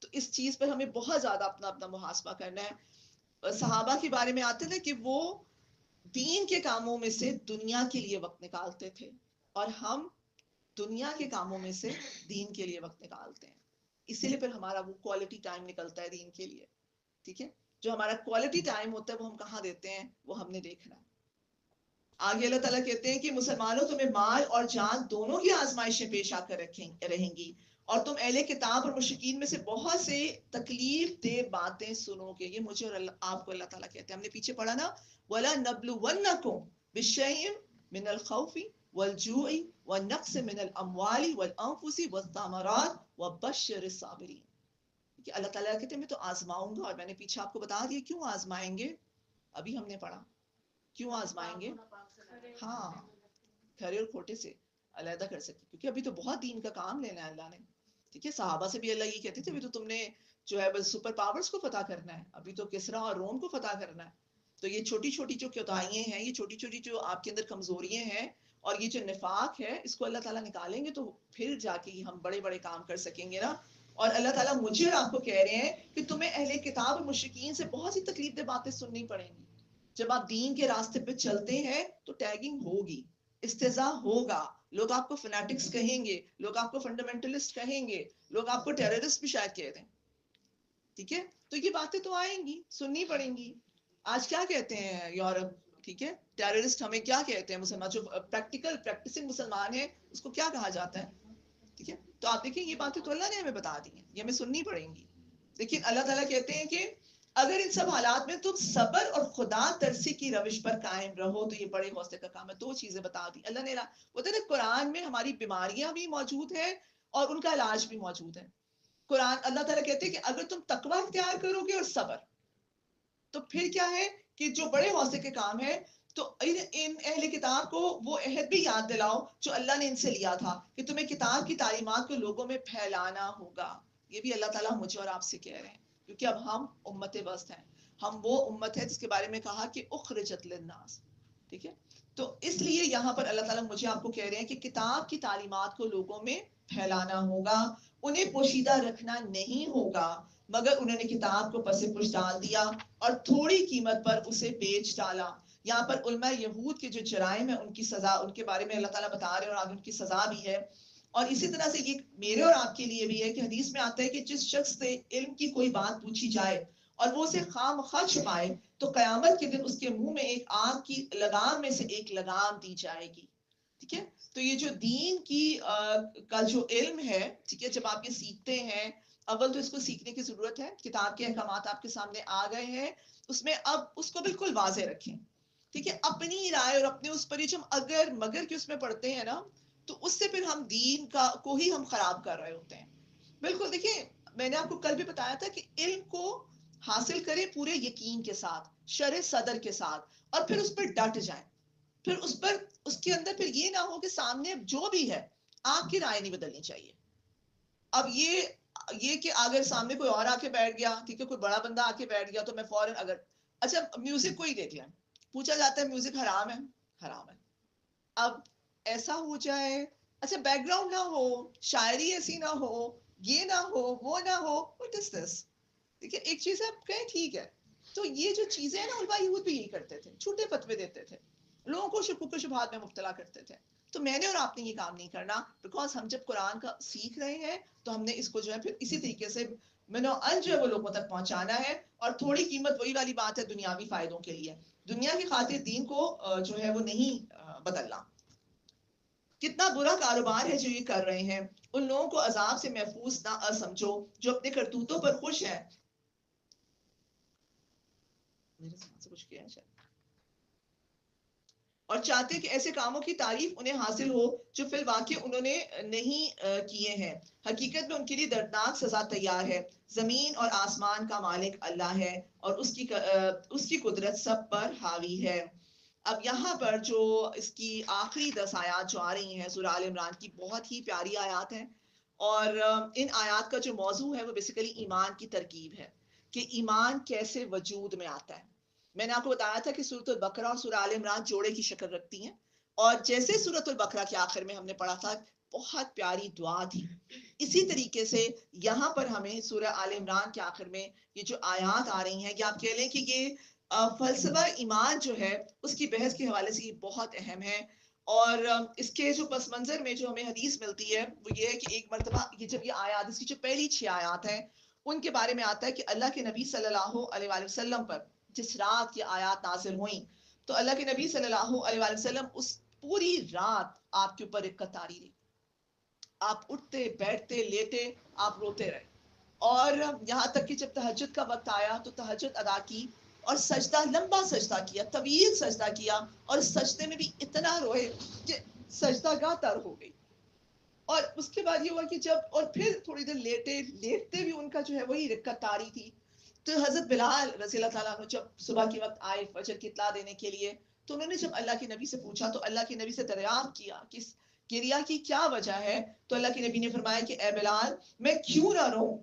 [SPEAKER 1] तो इस चीज पर हमें बहुत ज्यादा अपना अपना मुहासबा करना है। सहाबा के बारे में आते ना कि वो दीन के कामों में से दुनिया के लिए वक्त निकालते थे, और हम दुनिया के कामों में से दीन के लिए वक्त निकालते हैं। इसीलिए फिर हमारा वो क्वालिटी टाइम निकलता है दीन के लिए। ठीक है, जो हमारा क्वालिटी टाइम होता है वो हम कहाँ देते हैं, वो हमने देखना है। आगे अल्लाह ताला कहते हैं कि मुसलमानों तुम्हें माल और जान दोनों की आजमाइशें पेश आकर रहेंगी, और तुम अहले किताब और मुशरिकीन में से बहुत से तकलीफ दे बातें सुनोगे। ये मुझे और आपको अल्लाह ताला कहते हैं। हमने पीछे पढ़ा ना, वला नब्लुवन्नकुम बिशैइन मिनल खौफी वल जूई व नक्स मिनल अमवाली वल अनफुसी वस्समरात व बश्शिरिस साबिरीन। कि अल्लाह ताला कहते हैं मैं तो आजमाऊंगा, और मैंने पीछे आपको बता दिया क्यों आजमाएंगे। अभी हमने पढ़ा क्यों आजमाएंगे। हाँ, खरे और खोटे से अलहदा कर सके, क्योंकि अभी तो बहुत दीन का काम लेना है अल्लाह ने। ठीक है, सहाबा से भी अल्लाह ये कहते थे अभी तो तुमने जो है बस सुपर पावर्स को फतह करना है, अभी तो किसरा और रोम को फतह करना है। तो ये छोटी छोटी जो कोताहियां हैं, ये छोटी छोटी जो आपके अंदर कमजोरियां हैं, और ये जो निफाक है, इसको अल्लाह ताला निकालेंगे तो फिर जाके हम बड़े बड़े काम कर सकेंगे ना। और अल्लाह ताला मुझे और आपको कह रहे हैं कि तुम्हें अहले किताब और मुशरिकीन से बहुत सी तकलीफ दे बातें सुननी पड़ेंगी। जब आप दीन के रास्ते पे चलते हैं तो टैगिंग होगी, इस्तेजा होगा, लोग आपको फैनेटिक्स कहेंगे, लोग आपको फंडामेंटलिस्ट कहेंगे, लोग आपको टेररिस्ट भी शायद कह दें। ठीक है, तो ये बातें तो आएंगी, सुननी पड़ेंगी। आज क्या कहते हैं यूरोप, ठीक है, टेररिस्ट हमें क्या कहते हैं, मुसलमान जो प्रैक्टिकल प्रैक्टिसिंग मुसलमान है उसको क्या कहा जाता है, ठीक है। तो आप देखिए ये बातें तो अल्लाह ने हमें बता दी हैं, ये हमें सुननी पड़ेंगी। लेकिन अल्लाह ताला कहते हैं कि अगर इन सब हालात में तुम सबर और खुदा तरसी की रविश पर कायम रहो तो ये बड़े हौसले का काम है। दो चीजें बता दी अल्लाह ने। वो तो कुरान में हमारी बीमारियां भी मौजूद है और उनका इलाज भी मौजूद है। कुरान अल्लाह ताला कहते हैं कि अगर तुम तकवा इख्तियार करोगे और सबर, तो फिर क्या है कि जो बड़े हौसले के काम है। तो इन अहले किताब को वो अहद भी याद दिलाओ जो अल्लाह ने इनसे लिया था कि तुम्हें किताब की तालीमात को लोगों में फैलाना होगा। ये भी अल्लाह ताला मुझे और आपसे कह रहे हैं, क्योंकि अब हम उम्मत वस्त हैं। हम वो उम्मत है जिसके बारे में कहा कि उखरिजत लिन्नास, ठीक है। तो इसलिए यहाँ पर अल्लाह ताला मुझे आपको कह रहे हैं कि किताब की तालीमात को लोगों में फैलाना होगा, उन्हें पोशीदा रखना नहीं होगा, मगर उन्होंने किताब को पसे पुश डाल दिया और थोड़ी कीमत पर उसे बेच डाला। यहाँ पर उलमा यहूद के जो जराइम है उनकी सजा, उनके बारे में अल्लाह ताला बता रहे हैं और आगे उनकी सजा भी है। और इसी तरह से ये मेरे और आपके लिए भी है कि हदीस में आता है कि जिस शख्स से इल्म की कोई बात पूछी जाए और वो उसे खामखा छुपाए तो कयामत के दिन उसके मुंह में एक आग की लगाम में से एक लगाम दी जाएगी, ठीक है। तो ये जो दीन की का जो इल्म है, ठीक है, जब आप ये सीखते हैं, अव्वल तो इसको सीखने की जरूरत है। किताब के अहकामात आपके सामने आ गए हैं, उसमें अब उसको बिल्कुल वाजे रखें, ठीक है। अपनी राय और अपने उस पर ही जो हम अगर मगर के उसमें पढ़ते हैं ना, तो उससे फिर हम दीन का को ही हम खराब कर रहे होते हैं। बिल्कुल देखिए, मैंने आपको कल भी बताया था कि इल्म को हासिल करें पूरे यकीन के साथ, शरे सदर के साथ, और फिर उस पर डट जाएं। फिर उस पर उसके अंदर फिर ये ना हो कि सामने जो भी है आपकी राय नहीं बदलनी चाहिए। अब ये कि अगर सामने कोई और आके बैठ गया, ठीक है, कोई बड़ा बंदा आके बैठ गया तो मैं फौरन अगर, अच्छा म्यूजिक को ही देख लें, पूछा जाता है म्यूजिक हराम है, हराम है। अब ऐसा हो जाए, अच्छा बैकग्राउंड ना हो, शायरी ऐसी ना हो, ये ना हो, वो ना हो, व्हाट इज दिस, ठीक है। एक चीज आप कहें ठीक है, तो ये जो चीजें हैं ना, उलमा यूथ भी यही करते थे, झूठे फतवे देते थे, लोगों को शुक्र शुबहात में मुब्तला करते थे। तो मैंने और आपने ये काम नहीं करना, बिकॉज हम जब कुरान का सीख रहे हैं तो हमने इसको जो है फिर इसी तरीके से मिनो अल जो है वो लोगों तक पहुंचाना है। और थोड़ी कीमत वही वाली बात है दुनियावी फायदों के लिए, दुनिया की खातिर दीन को जो है वो नहीं बदलना। कितना बुरा कारोबार है जो ये कर रहे हैं। उन लोगों को अजाब से महफूज ना समझो जो अपने करतूतों पर खुश हैं। मेरे साथ से कुछ किया है और चाहते कि ऐसे कामों की तारीफ उन्हें हासिल हो जो फिल वाकई उन्होंने नहीं किए हैं। हकीकत में उनके लिए दर्दनाक सजा तैयार है। जमीन और आसमान का मालिक अल्लाह है और उसकी कुदरत सब पर हावी है। अब यहाँ पर जो इसकी आखिरी 10 आयात जो आ रही हैं सूरह आल इमरान की, बहुत ही प्यारी आयात हैं। और इन आयात का जो मौजू है वो बेसिकली ईमान की तरकीब है कि ईमान कैसे वजूद में आता है। मैंने आपको बताया था कि सूरत बकरा और सूरह आल इमरान जोड़े की शक्ल रखती हैं। और जैसे सूरत बकरा के आखिर में हमने पढ़ा था बहुत प्यारी दुआ थी, इसी तरीके से यहाँ पर हमें सूरह आल इमरान के आखिर में ये जो आयात आ रही हैं, या आप कह लें कि ये फलसफा ईमान जो है उसकी बहस के हवाले से ये बहुत अहम है। और इसके जो पस मंजर में जो हमें हदीस मिलती है वो ये है कि एक मरतबा ये जब ये आयात, इसकी जो पहली 6 आयात हैं उनके बारे में आता है कि अल्लाह के नबी सल्लल्लाहु अलैहि वसल्लम पर जिस रात ये आयात नाजिल हुई, तो अल्लाह के नबी सल्लल्लाहु अलैहि वसल्लम उस पूरी रात आपके ऊपर एक कतारी रही। आप उठते बैठते लेटे, आप रोते रहे। और यहाँ तक कि जब तहज्जुद का वक्त आया तो तहज्जुद अदा की और सजदा, लंबा सजदा किया, तवील सजदा किया, और सजदे में भी इतना रोए कि सजदा गाह तर हो गई। और उसके बाद ये हुआ कि जब और फिर थोड़ी देर लेटे, लेटते भी उनका जो है वही रिक्कत तारी थी। तो हजरत बिलाल रज़ी अल्लाह ताला अन्हु जब सुबह के वक्त आए फजर की इत्तला देने के लिए, तो उन्होंने जब अल्लाह के नबी से पूछा तो अल्लाह के नबी से दरियाफ्त किया कि इस गिरिया की क्या वजह है। तो अल्लाह के नबी ने फरमाया कि ए बिलाल, मैं क्यों ना रोऊं,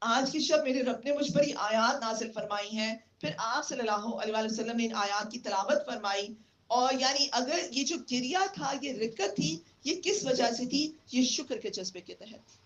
[SPEAKER 1] आज की शब मेरे रब ने मुझ पर ही आयात नाजिल फरमाई हैं। फिर आप सल्लल्लाहु अलैहि वसल्लम ने इन आयात की तिलावत फरमाई। और यानी अगर ये जो गिरिया था, ये रिक्कत थी, ये किस वजह से थी, ये शुक्र के जज्बे के तहत।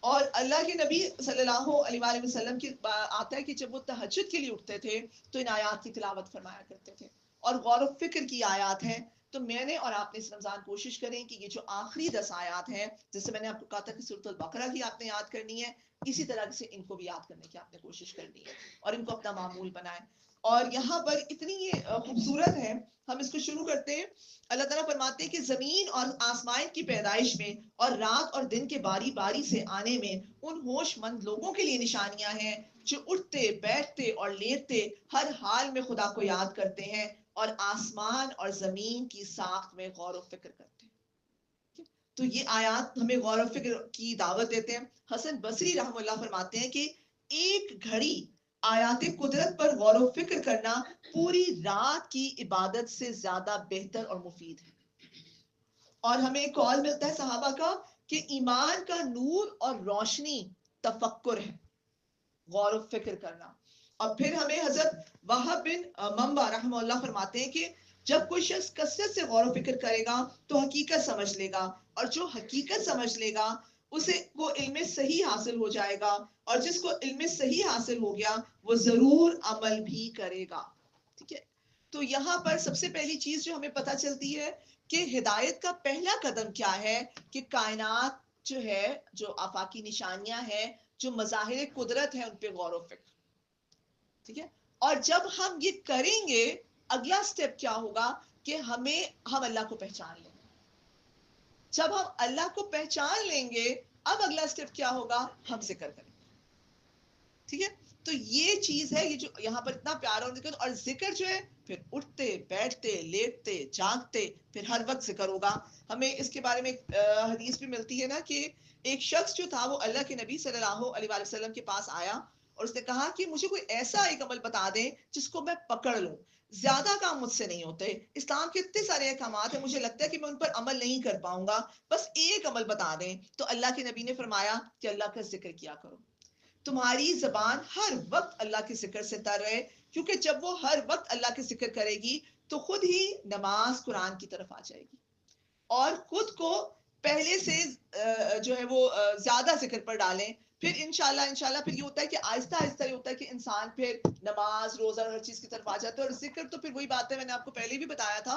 [SPEAKER 1] और अल्लाह के नबी सल्लल्लाहु अलैहि वसल्लम की आता है कि जब वो तहज्जुद के लिए उठते थे तो इन आयात की तिलावत फरमाया करते थे। और गौर व फिक्र की आयात है। तो मैंने और आपने इस रमजान कोशिश करें कि ये जो आखिरी 10 आयात हैं, जैसे मैंने आपको कहा था कि सूरत बकरा की आपने याद करनी है, इसी तरह से इनको भी याद करने की आपने कोशिश करनी है और इनको अपना मामूल बनाएं। और यहाँ पर इतनी ये खूबसूरत है, हम इसको शुरू करते हैं। अल्लाह ताला फरमाते हैं कि जमीन और आसमान की पैदाइश में और रात और दिन के बारी बारी से आने में उन होशमंद लोगों के लिए निशानियां हैं जो उठते बैठते और लेटते हर हाल में खुदा को याद करते हैं और आसमान और जमीन की साख में गौर व फिक्र करते हैं। तो ये आयात हमें गौर व फिक्र की दावत देते हैं। हसन बसरी रहमतुल्लाह फरमाते हैं कि एक घड़ी आयात कुदरत पर गौर व फिक्र करना पूरी रात की इबादत से ज्यादा बेहतर और मुफीद है। और हमें एक कॉल मिलता है सहाबा का कि ईमान का नूर और रोशनी तफक्कुर है, गौर व फिक्र करना। और फिर हमें हजरत वहाब बिन मंबा रहमतुल्लाह फरमाते हैं कि जब कोई शख्स कसरत से गौर व फिक्र करेगा तो हकीकत समझ लेगा, और जो हकीकत समझ लेगा उसे को इल्म सही हासिल हो जाएगा, और जिसको इल्म सही हासिल हो गया वो जरूर अमल भी करेगा। ठीक है, तो यहाँ पर सबसे पहली चीज जो हमें पता चलती है कि हिदायत का पहला कदम क्या है कि कायनात जो है, जो आफाकी निशानियां हैं, जो मज़ाहिर कुदरत है, उन पे गौर व फिक्र। ठीक है, और जब हम ये करेंगे अगला स्टेप क्या होगा कि हम अल्लाह को पहचान लेंगे। जब हम अल्लाह को पहचान लेंगे, अब अगला स्टेप क्या होगा, हम जिक्र करेंगे। ठीक है, तो ये चीज है, ये जो यहाँ पर इतना प्यारा और जिक्र जो है, फिर उठते बैठते लेटते जागते फिर हर वक्त जिक्र होगा। हमें इसके बारे में हदीस भी मिलती है ना कि एक शख्स जो था वो अल्लाह के नबी सल्लल्लाहु अलैहि वसल्लम के पास आया और उसने कहा कि मुझे कोई ऐसा एक अमल बता दें जिसको मैं पकड़ लूं, ज्यादा काम मुझसे नहीं होते, इस्लाम के इतने सारे अहकाम है, मुझे लगता है कि मैं उन पर अमल नहीं कर पाऊंगा, बस एक अमल बता दें। तो अल्लाह के नबी ने फरमाया कि अल्लाह का जिक्र किया करो, तुम्हारी जबान हर वक्त अल्लाह के जिक्र से तर रहे, क्योंकि जब वो हर वक्त अल्लाह के जिक्र करेगी तो खुद ही नमाज कुरान की तरफ आ जाएगी और खुद को पहले से जो है वो ज्यादा जिक्र पर डालें। फिर इंशाल्लाह फिर ये होता है कि आहिस्ता आहिस्ता ये होता है कि इंसान फिर नमाज रोजा हर चीज की तरफ आ जाता है। और जिक्र तो फिर वही बात है, मैंने आपको पहले भी बताया था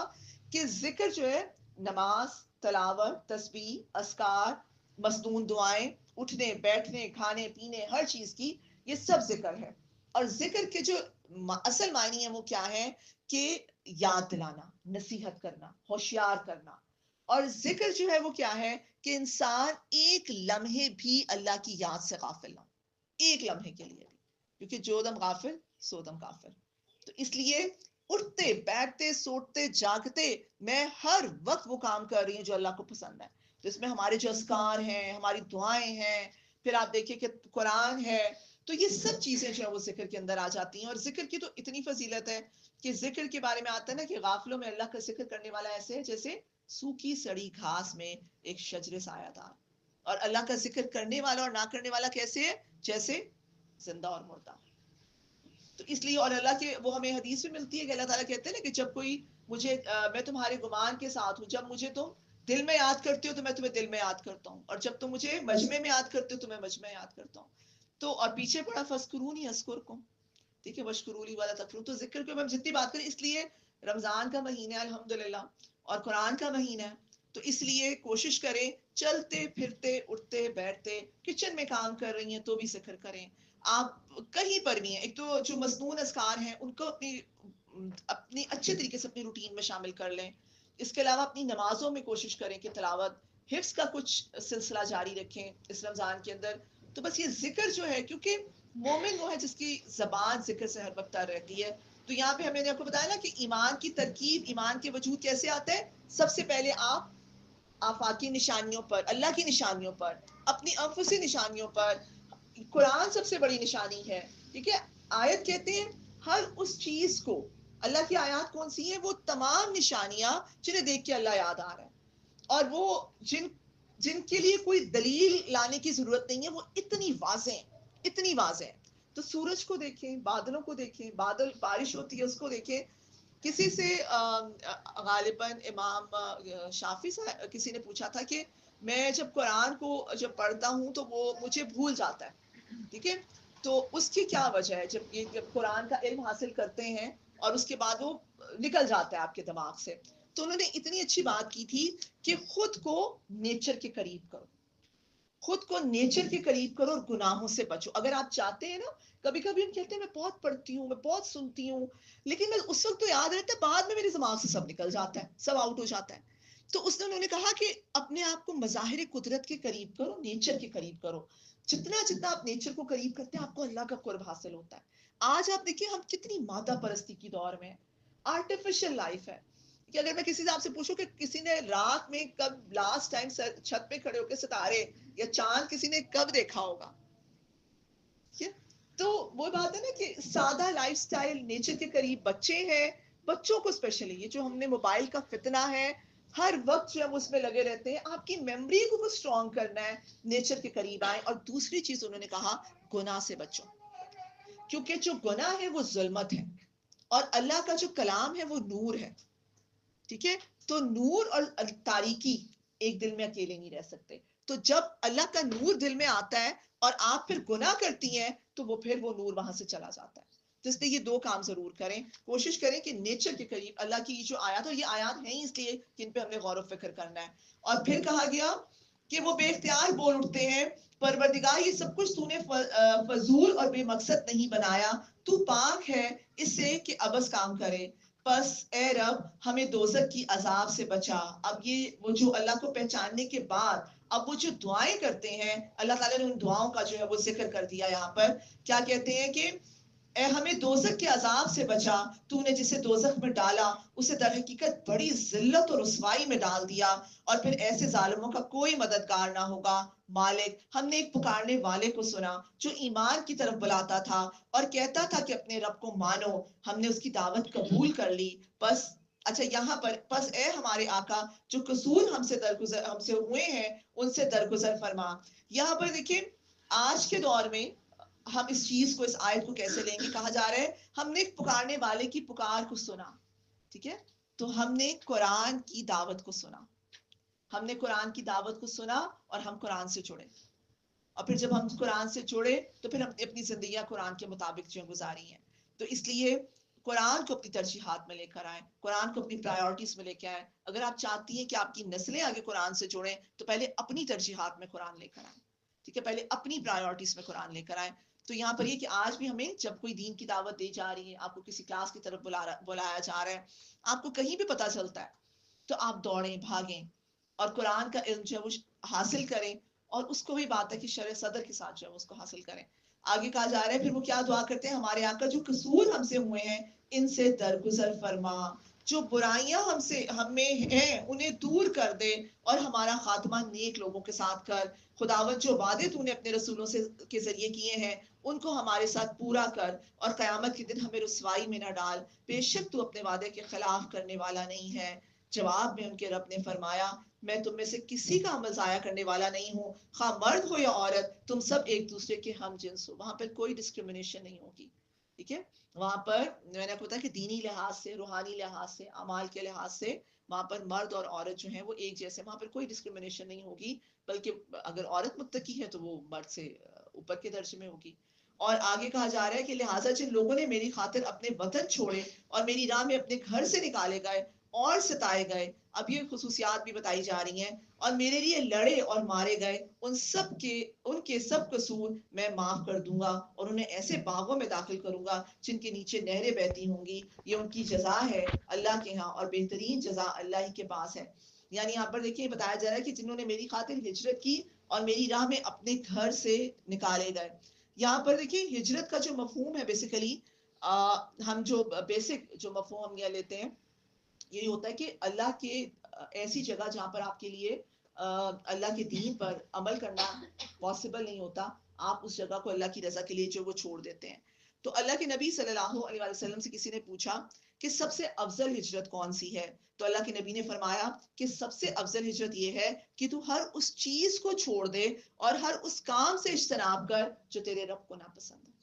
[SPEAKER 1] कि जिक्र जो है नमाज, तलावत, तस्बीह, अस्कार, मसनून दुआएं, उठने बैठने खाने पीने हर चीज की, ये सब जिक्र है। और जिक्र के जो असल मायने है वो क्या है कि याद दिलाना, नसीहत करना, होशियार करना। और जिक्र जो है वो क्या है कि इंसान एक लम्हे भी अल्लाह की याद से गाफिल ना, एक लम्हे के लिए भी, क्योंकि जो दम गाफिल सो दम काफिर। तो इसलिए उठते बैठते सोते जागते मैं हर वक्त वो काम कर रही हूँ जो अल्लाह को पसंद है। तो इसमें हमारे जो अस्कार हैं, हमारी दुआएं हैं, फिर आप देखिए कि कुरान है, तो ये सब चीजें जो है वो जिक्र के अंदर आ जाती हैं। और जिक्र की तो इतनी फजीलत है कि जिक्र के बारे में आता है ना कि गाफिलों में अल्लाह का जिक्र करने वाला ऐसे है जैसे सूखी सड़ी घास में एक शजरे सायादार, और अल्लाह का जिक्र करने वाला और ना करने वाला कैसे है, जैसे जिंदा और मुर्दा। तो इसलिए और अल्लाह के वो हमें हदीस में मिलती है कि अल्लाह ताला कहते हैं ना कि जब कोई मुझे मैं तुम्हारे गुमान के साथ हूँ, जब मुझे तुम दिल में याद करते हो तो मैं तुम्हें दिल में याद करता हूँ, और जब तुम मुझे मजमे में याद करते हो तो मैं मजमे याद करता हूँ। तो और पीछे पड़ा फस्कुरूनी अस्कुरकुम, ठीक है, वशकुरूली वाला तकरूर। तो जिक्र के हम जितनी बात करें, इसलिए रमजान का महीना है अल्हम्दुलिल्लाह और कुरान का महीना है, तो इसलिए कोशिश करें चलते फिरते उठते बैठते, किचन में काम कर रही हैं तो भी जिक्र करें, आप कहीं पर भी हैं। एक तो जो मसनून अस्कार हैं उनको अपनी अपनी अच्छे तरीके से अपनी रूटीन में शामिल कर लें। इसके अलावा अपनी नमाजों में कोशिश करें कि तिलावत हिफ्स का कुछ सिलसिला जारी रखें इस रमजान के अंदर। तो बस ये जिक्र जो है, क्योंकि मोमिन वो है जिसकी जबान जिक्र से हर वक्त तर रहती है। तो यहाँ पे हमने आपको बताया ना कि ईमान की तरकीब, ईमान के वजूद कैसे आता है। सबसे पहले आप आफाकी निशानियों पर, अल्लाह की निशानियों पर, अपनी अनफुसी निशानियों पर, कुरान सबसे बड़ी निशानी है। ठीक है, आयत कहते हैं हर उस चीज को, अल्लाह की आयत कौन सी है, वो तमाम निशानियां जिन्हें देख के अल्लाह याद आ रहा है, और वो जिनके लिए कोई दलील लाने की जरूरत नहीं है, वो इतनी वाज़ेह हैं, इतनी वाज़ेह हैं। तो सूरज को देखें, बादलों को देखें, बादल बारिश होती है उसको देखें। किसी से गालिबन इमाम शाफी से किसी ने पूछा था कि मैं जब कुरान को जब पढ़ता हूँ तो वो मुझे भूल जाता है, ठीक है, तो उसकी क्या वजह है। जब कुरान का इल्म हासिल करते हैं और उसके बाद वो निकल जाता है आपके दिमाग से, तो उन्होंने इतनी अच्छी बात की थी कि खुद को नेचर के करीब करो, खुद को नेचर के करीब करो और गुनाहों से बचो। अगर आप चाहते हैं ना, कभी कभी हम कहते हैं मैं बहुत पढ़ती हूँ, मैं बहुत सुनती हूँ, लेकिन मैं उस वक्त तो याद रहता है, बाद में मेरे दिमाग से सब निकल जाता है, सब आउट हो जाता है। तो उसने उन्होंने कहा कि अपने आप को मज़ाहिर कुदरत के करीब करो, नेचर के करीब करो। जितना जितना आप नेचर को करीब करते हैं, आपको अल्लाह का कुर्ब हासिल होता है। आज आप देखिए, हम कितनी मादा परस्ती की दौर में, आर्टिफिशियल लाइफ है कि अगर मैं किसी से आपसे पूछूं कि किसी ने रात में कब लास्ट टाइम छत पे खड़े होकर सितारे या चांद किसी ने कब देखा होगा, ये तो वो बात है ना कि सादा लाइफस्टाइल, नेचर के करीब बच्चे हैं, बच्चों को स्पेशली ये जो हमने मोबाइल का फितना है, हर वक्त जो हम उसमें लगे रहते हैं, आपकी मेमोरी को स्ट्रॉन्ग करना है, नेचर के करीब आए। और दूसरी चीज उन्होंने कहा, गुनाह से बचो, क्योंकि जो गुनाह है वो जुल्मत है और अल्लाह का जो कलाम है वो नूर है। ठीक है, तो नूर और तारीकी एक दिल में अकेले नहीं रह सकते। तो जब अल्लाह का नूर दिल में आता है और आप फिर गुनाह करती हैं, तो वो फिर वो नूर वहां से चला जाता है। तो इसलिए ये दो काम जरूर करें, कोशिश करें कि नेचर के करीब, अल्लाह की जो आयत, और ये आयत है इसलिए कि इन पे हमने गौर फिक्र करना है। और फिर कहा गया कि वो बेख्तियार बोल उठते हैं, परवरदिगार ये सब कुछ तूने फजूल और बेमकसद नहीं बनाया, तू पाक है इससे कि अबस काम करे, बस ए रब हमें दोजक की अजाब से बचा। अब ये वो जो अल्लाह को पहचानने के बाद अब वो जो दुआएं करते हैं, अल्लाह ताला ने उन दुआओं का जो है वो जिक्र कर दिया यहाँ पर। क्या कहते हैं कि ए हमें दोजख के अजाब से बचा, तूने जिसे दोजख में डाला उसे दर हकीकत बड़ी जिल्लत और रुसवाई में डाल दिया, और फिर ऐसे जालिमों का कोई मददगार ना होगा। मालिक, हमने एक पुकारने वाले को सुना जो ईमान की तरफ बुलाता था और कहता था कि अपने रब को मानो, हमने उसकी दावत कबूल कर ली। बस अच्छा, यहाँ पर बस ए हमारे आका, जो कसूर हमसे हुए हैं उनसे दरगुजर फरमा। यहाँ पर देखिए, आज के दौर में हम इस चीज को, इस आयत को कैसे लेंगे। कहा जा रहा है हमने एक पुकारने वाले की पुकार को सुना। ठीक है, तो हमने कुरान की दावत को सुना, हमने कुरान की दावत को सुना और हम कुरान से जुड़े। और फिर जब हम कुरान से जुड़े तो फिर हमने अपनी जिंदगियां कुरान के मुताबिक जो गुजारी हैं। तो इसलिए कुरान को अपनी तरजीहात में लेकर आए, कुरान को अपनी प्रायोरिटीज में लेकर आए। अगर आप चाहती हैं कि आपकी नस्लें आगे कुरान से जुड़ें, तो पहले अपनी तरजीहात में कुरान लेकर आए। ठीक है, पहले अपनी प्रायोरिटीज में कुरान लेकर आए। तो यहाँ पर ये कि आज भी हमें जब कोई दीन की दावत दी जा रही है, आपको किसी क्लास की तरफ बुलाया जा रहा है, आपको कहीं भी पता चलता है, तो आप दौड़ें, भागें और कुरान का इल्म जो है वो हासिल करें। और उसको भी बात है कि शरह सदर के साथ जो है उसको हासिल करें। आगे कहा जा रहा है, फिर वो क्या दुआ करते हैं, हमारे आका जो कसूर हमसे हुए हैं इनसे दरगुजर फरमा, जो बुराइयां हमसे हमें हैं उन्हें दूर कर दे और हमारा खात्मा नेक लोगों के साथ कर। खुदावत, जो वादे तूने अपने रसूलों से के जरिए किए हैं उनको हमारे साथ पूरा कर और कयामत के दिन हमें रुसवाई में न डाल, बेशक तू अपने वादे के खिलाफ करने वाला नहीं है। जवाब में उनके रब ने फरमाया, मैं तुम में से किसी का अमल जाया करने वाला नहीं हूँ, खा मर्द हो या औरत, तुम सब एक दूसरे के हम जिन्स हो। वहां पर कोई डिस्क्रिमिनेशन नहीं होगी। ठीक है, वहां पर मैंने आपको बताया कि दीनी लिहाज से, रूहानी लिहाज से, अमाल के लिहाज से वहां पर मर्द और औरत जो है वो एक जैसे, वहां पर कोई डिस्क्रिमिनेशन नहीं होगी। बल्कि अगर औरत मुत्तकी है तो वो मर्द से ऊपर के दर्जे में होगी। और आगे कहा जा रहा है कि लिहाजा जिन लोगों ने मेरी खातिर अपने वतन छोड़े और मेरी राह में अपने घर से निकाले गए और सताए गए, अब ये खुसूसियात भी बताई जा रही हैं, और मेरे लिए लड़े और मारे गए, उन सब के उनके सब कसूर मैं माफ कर दूंगा और उन्हें ऐसे बागों में दाखिल करूंगा जिनके नीचे नहरें बहती होंगी। ये उनकी जजा है अल्लाह के यहाँ, और बेहतरीन जजा अल्लाह ही के पास है। यानी यहाँ पर देखिए बताया जा रहा है कि जिन्होंने मेरी खातिर हिजरत की और मेरी राह में अपने घर से निकाले गए। यहाँ पर देखिए हिजरत का जो मफहूम है बेसिकली, हम जो बेसिक जो मफहूम हम यह लेते हैं, ये होता है कि अल्लाह के ऐसी जगह जहां पर आपके लिए अल्लाह के दीन पर अमल करना पॉसिबल नहीं होता, आप उस जगह को अल्लाह की रजा के लिए जो वो छोड़ देते हैं। तो अल्लाह के नबी सल्लल्लाहु अलैहि वसल्लम से किसी ने पूछा कि सबसे अफजल हिजरत कौन सी है, तो अल्लाह के नबी ने फरमाया कि सबसे अफजल हिजरत ये है कि तू हर उस चीज को छोड़ दे और हर उस काम से इज्तनाब कर जो तेरे रब को नापसंद है।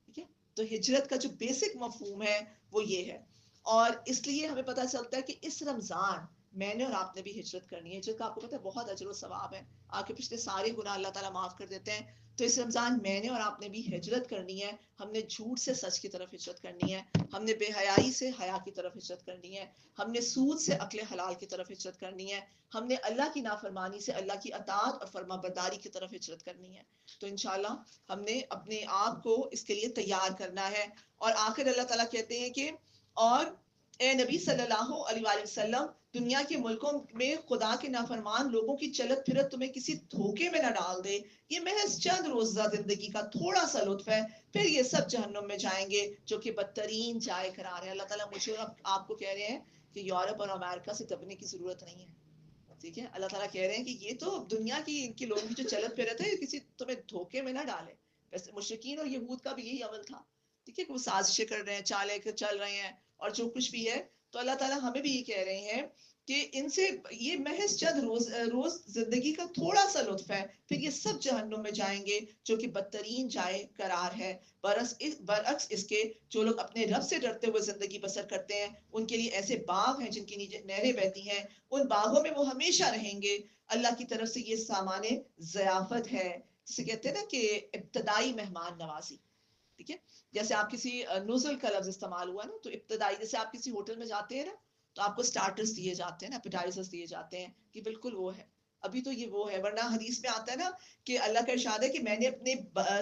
[SPEAKER 1] ठीक है, तो हिजरत का जो बेसिक मफहूम है वो ये है। और इसलिए हमें पता चलता है कि इस रमजान मैंने और आपने भी हिजरत करनी है, हिजरत का आपको पता है बहुत अजर और सवाब है। आपके पिछले सारे गुनाह अल्लाह ताला माफ कर देते हैं। तो इस रमजान मैंने और आपने भी हिजरत करनी है। हमने झूठ से सच की तरफ हिजरत करनी है, हमने बेहयाई से हया की तरफ हिजरत करनी है, हमने सूद से अक्ल हलाल की तरफ हिजरत करनी है, हमने अल्लाह की नाफरमानी से अल्लाह की अताअत और फरमाबरदारी की तरफ हिजरत करनी है। तो इंशाल्लाह हमने अपने आप को इसके लिए तैयार करना है। और आखिर अल्लाह ताला कहते हैं कि और ए नबी सल्लल्लाहु अलैहि वसल्लम, दुनिया के मुल्कों में खुदा के नाफरमान लोगों की चलत फिरत तुम्हें किसी धोखे में न डाल दे। ये महज चंद रोजा जिंदगी का थोड़ा सा लुत्फ है, फिर ये सब जहन्नुम में जाएंगे जो कि बदतरीन जाए करार है। अल्लाह ताला मुझे और आपको कह रहे हैं कि यूरोप और अमेरिका से दबने की जरूरत नहीं है। ठीक है, अल्लाह ताला कह रहे हैं कि ये तो दुनिया की इनके लोगों की जो चलत फिरत है, किसी तुम्हें धोखे में ना डाले। वैसे मुशरिकीन और यहूद का भी यही अमल था। ठीक है, वो साजिशें कर रहे हैं, चालें चल रहे हैं और जो कुछ भी है, तो अल्लाह ताला हमें भी ये कह रहे हैं कि इनसे ये महज चंद रोज जिंदगी का थोड़ा सा लुत्फ है, फिर ये सब जहन्नुम में जाएंगे जो कि बदतरीन जाए करार है। बरअक्स इसके जो लोग अपने रब से डरते हुए जिंदगी बसर करते हैं, उनके लिए ऐसे बाग हैं जिनकी नीचे नहरें बहती हैं, उन बागों में वो हमेशा रहेंगे। अल्लाह की तरफ से ये सामाने ज़ियाफत है, जिसे कहते हैं ना कि इब्तदाई मेहमान नवाजी। ठीक है, जैसे आप किसी नुज़ुल का लफ्ज इस्तेमाल हुआ ना, तो इब्तदाई, जैसे आप किसी होटल में जाते हैं ना, तो आपको स्टार्टर्स दिए जाते हैं ना, एपेटाइजर्स दिए जाते हैं, कि बिल्कुल वो है। अभी तो ये वो है, वरना हदीस में आता है ना कि अल्लाह का इरशाद है कि मैंने अपने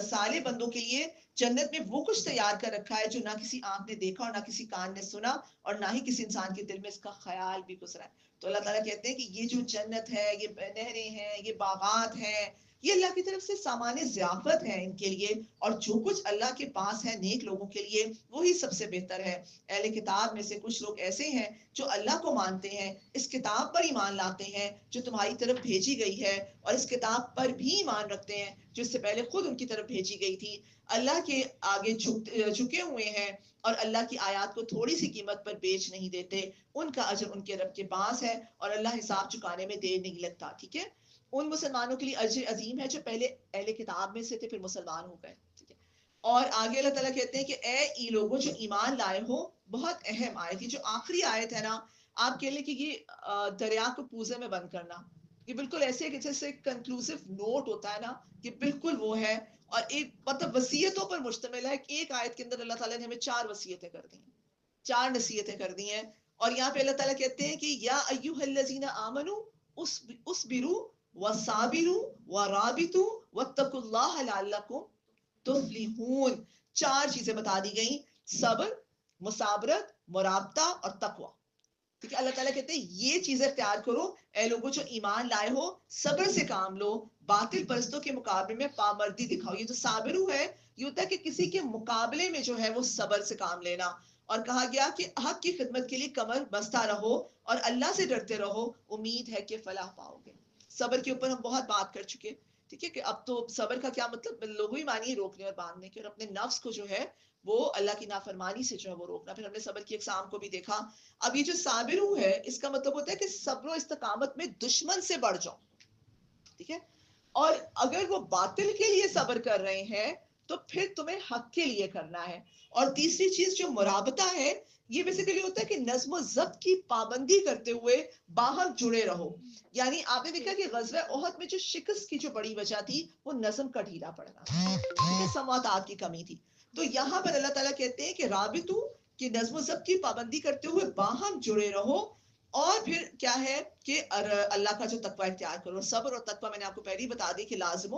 [SPEAKER 1] साले बंदों के लिए जन्नत में वो कुछ तैयार कर रखा है जो ना किसी आंख ने देखा और ना किसी कान ने सुना और ना ही किसी इंसान के दिल में इसका ख्याल भी गुजरा है। तो अल्लाह ताला कहते हैं कि ये जो जन्नत है, ये नहरें हैं, ये बागात हैं, ये अल्लाह की तरफ से सामान्य ज़ियाफत है इनके लिए। और जो कुछ अल्लाह के पास है नेक लोगों के लिए, वही सबसे बेहतर है। अहले किताब में से कुछ लोग ऐसे हैं जो अल्लाह को मानते हैं, इस किताब पर ईमान लाते हैं जो तुम्हारी तरफ भेजी गई है, और इस किताब पर भी ईमान रखते हैं जो इससे पहले खुद उनकी तरफ भेजी गई थी। अल्लाह के आगे झुके हुए हैं और अल्लाह की आयत को थोड़ी सी कीमत पर बेच नहीं देते। उनका अजर उनके रब के पास है और अल्लाह हिसाब चुकाने में देर नहीं लगता। ठीक है, उन मुसलमानों के लिए अजर अजीम है जो पहले अहले किताब में से थे, फिर मुसलमान हो गए। ठीक है, और आगे अल्लाह ताला कहते हैं कि ए लोगों जो ईमान लाए हो, बहुत अहम आयत, ये जो आखिरी आयत है ना, आप कह लें कि ये दरिया को पूजे में बंद करना, ये बिल्कुल ऐसे है कि जैसे कंक्लूसिव नोट होता है ना, कि बिल्कुल वो है। और एक मतलब वसीयतों पर मुश्तमिल है। एक आयत के अंदर अल्लाह ताला ने हमें 4 वसीयतें कर दी हैं, 4 नसीहतें कर दी हैं। और यहाँ पे अल्लाह ताला कहते हैं कि या अय्युहल्लज़ीना आमनू उसबिरु वसाबिरु वराबितु वत्तकुल्लाह लअल्लकुम तुफ्लिहून। 4 चीजें बता दी गई, सब्र, मुसाबरत, मुराबता और तकवा। ठीक है, अल्लाह ताला कहते हैं ये चीजें इख्तियार करो ए लोगों जो ईमान लाए हो, सब्र से काम लो, बातिल परस्तों के मुकाबले में पामर्दी दिखाओ। ये जो साबिरू है, ये होता है कि किसी के मुकाबले में जो है वो सब्र से काम लेना। और कहा गया कि हक की खिदमत के लिए कमर बस्ता रहो और अल्लाह से डरते रहो, उम्मीद है कि फलाह पाओगे। सब्र के ऊपर हम बहुत बात कर चुके। ठीक है, कि अब तो सब्र का क्या मतलब, लोगों ही मानिए रोकने और बांधने के, और अपने नफ्स को जो है वो अल्लाह की नाफरमानी से जो है वो रोकना। फिर हमने सब्र की इकसाम को भी देखा। अब ये जो साबिरू है, इसका मतलब होता है कि सब्र इस्तकामत में दुश्मन से बढ़ जाओ। ठीक है, और अगर वो बातिल के लिए सब्र कर रहे हैं, तो फिर तुम्हें हक के लिए करना है। और तीसरी चीज जो मुराबता है, ये बेसिकली होता है कि नज्म जब्त की पाबंदी करते हुए बाहम जुड़े रहो। यानी आपने देखा कि गज़वा ओहद में जो शिकस्त की जो बड़ी वजह थी, वो नज्म का ढीला पड़ना, ठीक है, संवादात की कमी थी। तो यहाँ पर अल्लाह ताला कहते हैं कि राबितू, कि नज्म जब्त की पाबंदी करते हुए बाहम जुड़े रहो। और फिर क्या है कि अल्लाह का जो तकवा इख्तियार करो। सब्र और तकवा मैंने आपको पहले ही बता दी कि लाजिम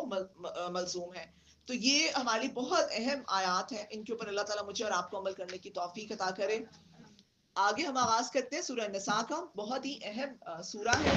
[SPEAKER 1] मलजूम है। तो ये हमारी बहुत अहम आयात है, इनके ऊपर अल्लाह ताला मुझे और आपको अमल करने की तौफीक अता करे। आगे हम आगाज करते हैं सूरह निसा का। बहुत ही अहम सूरा है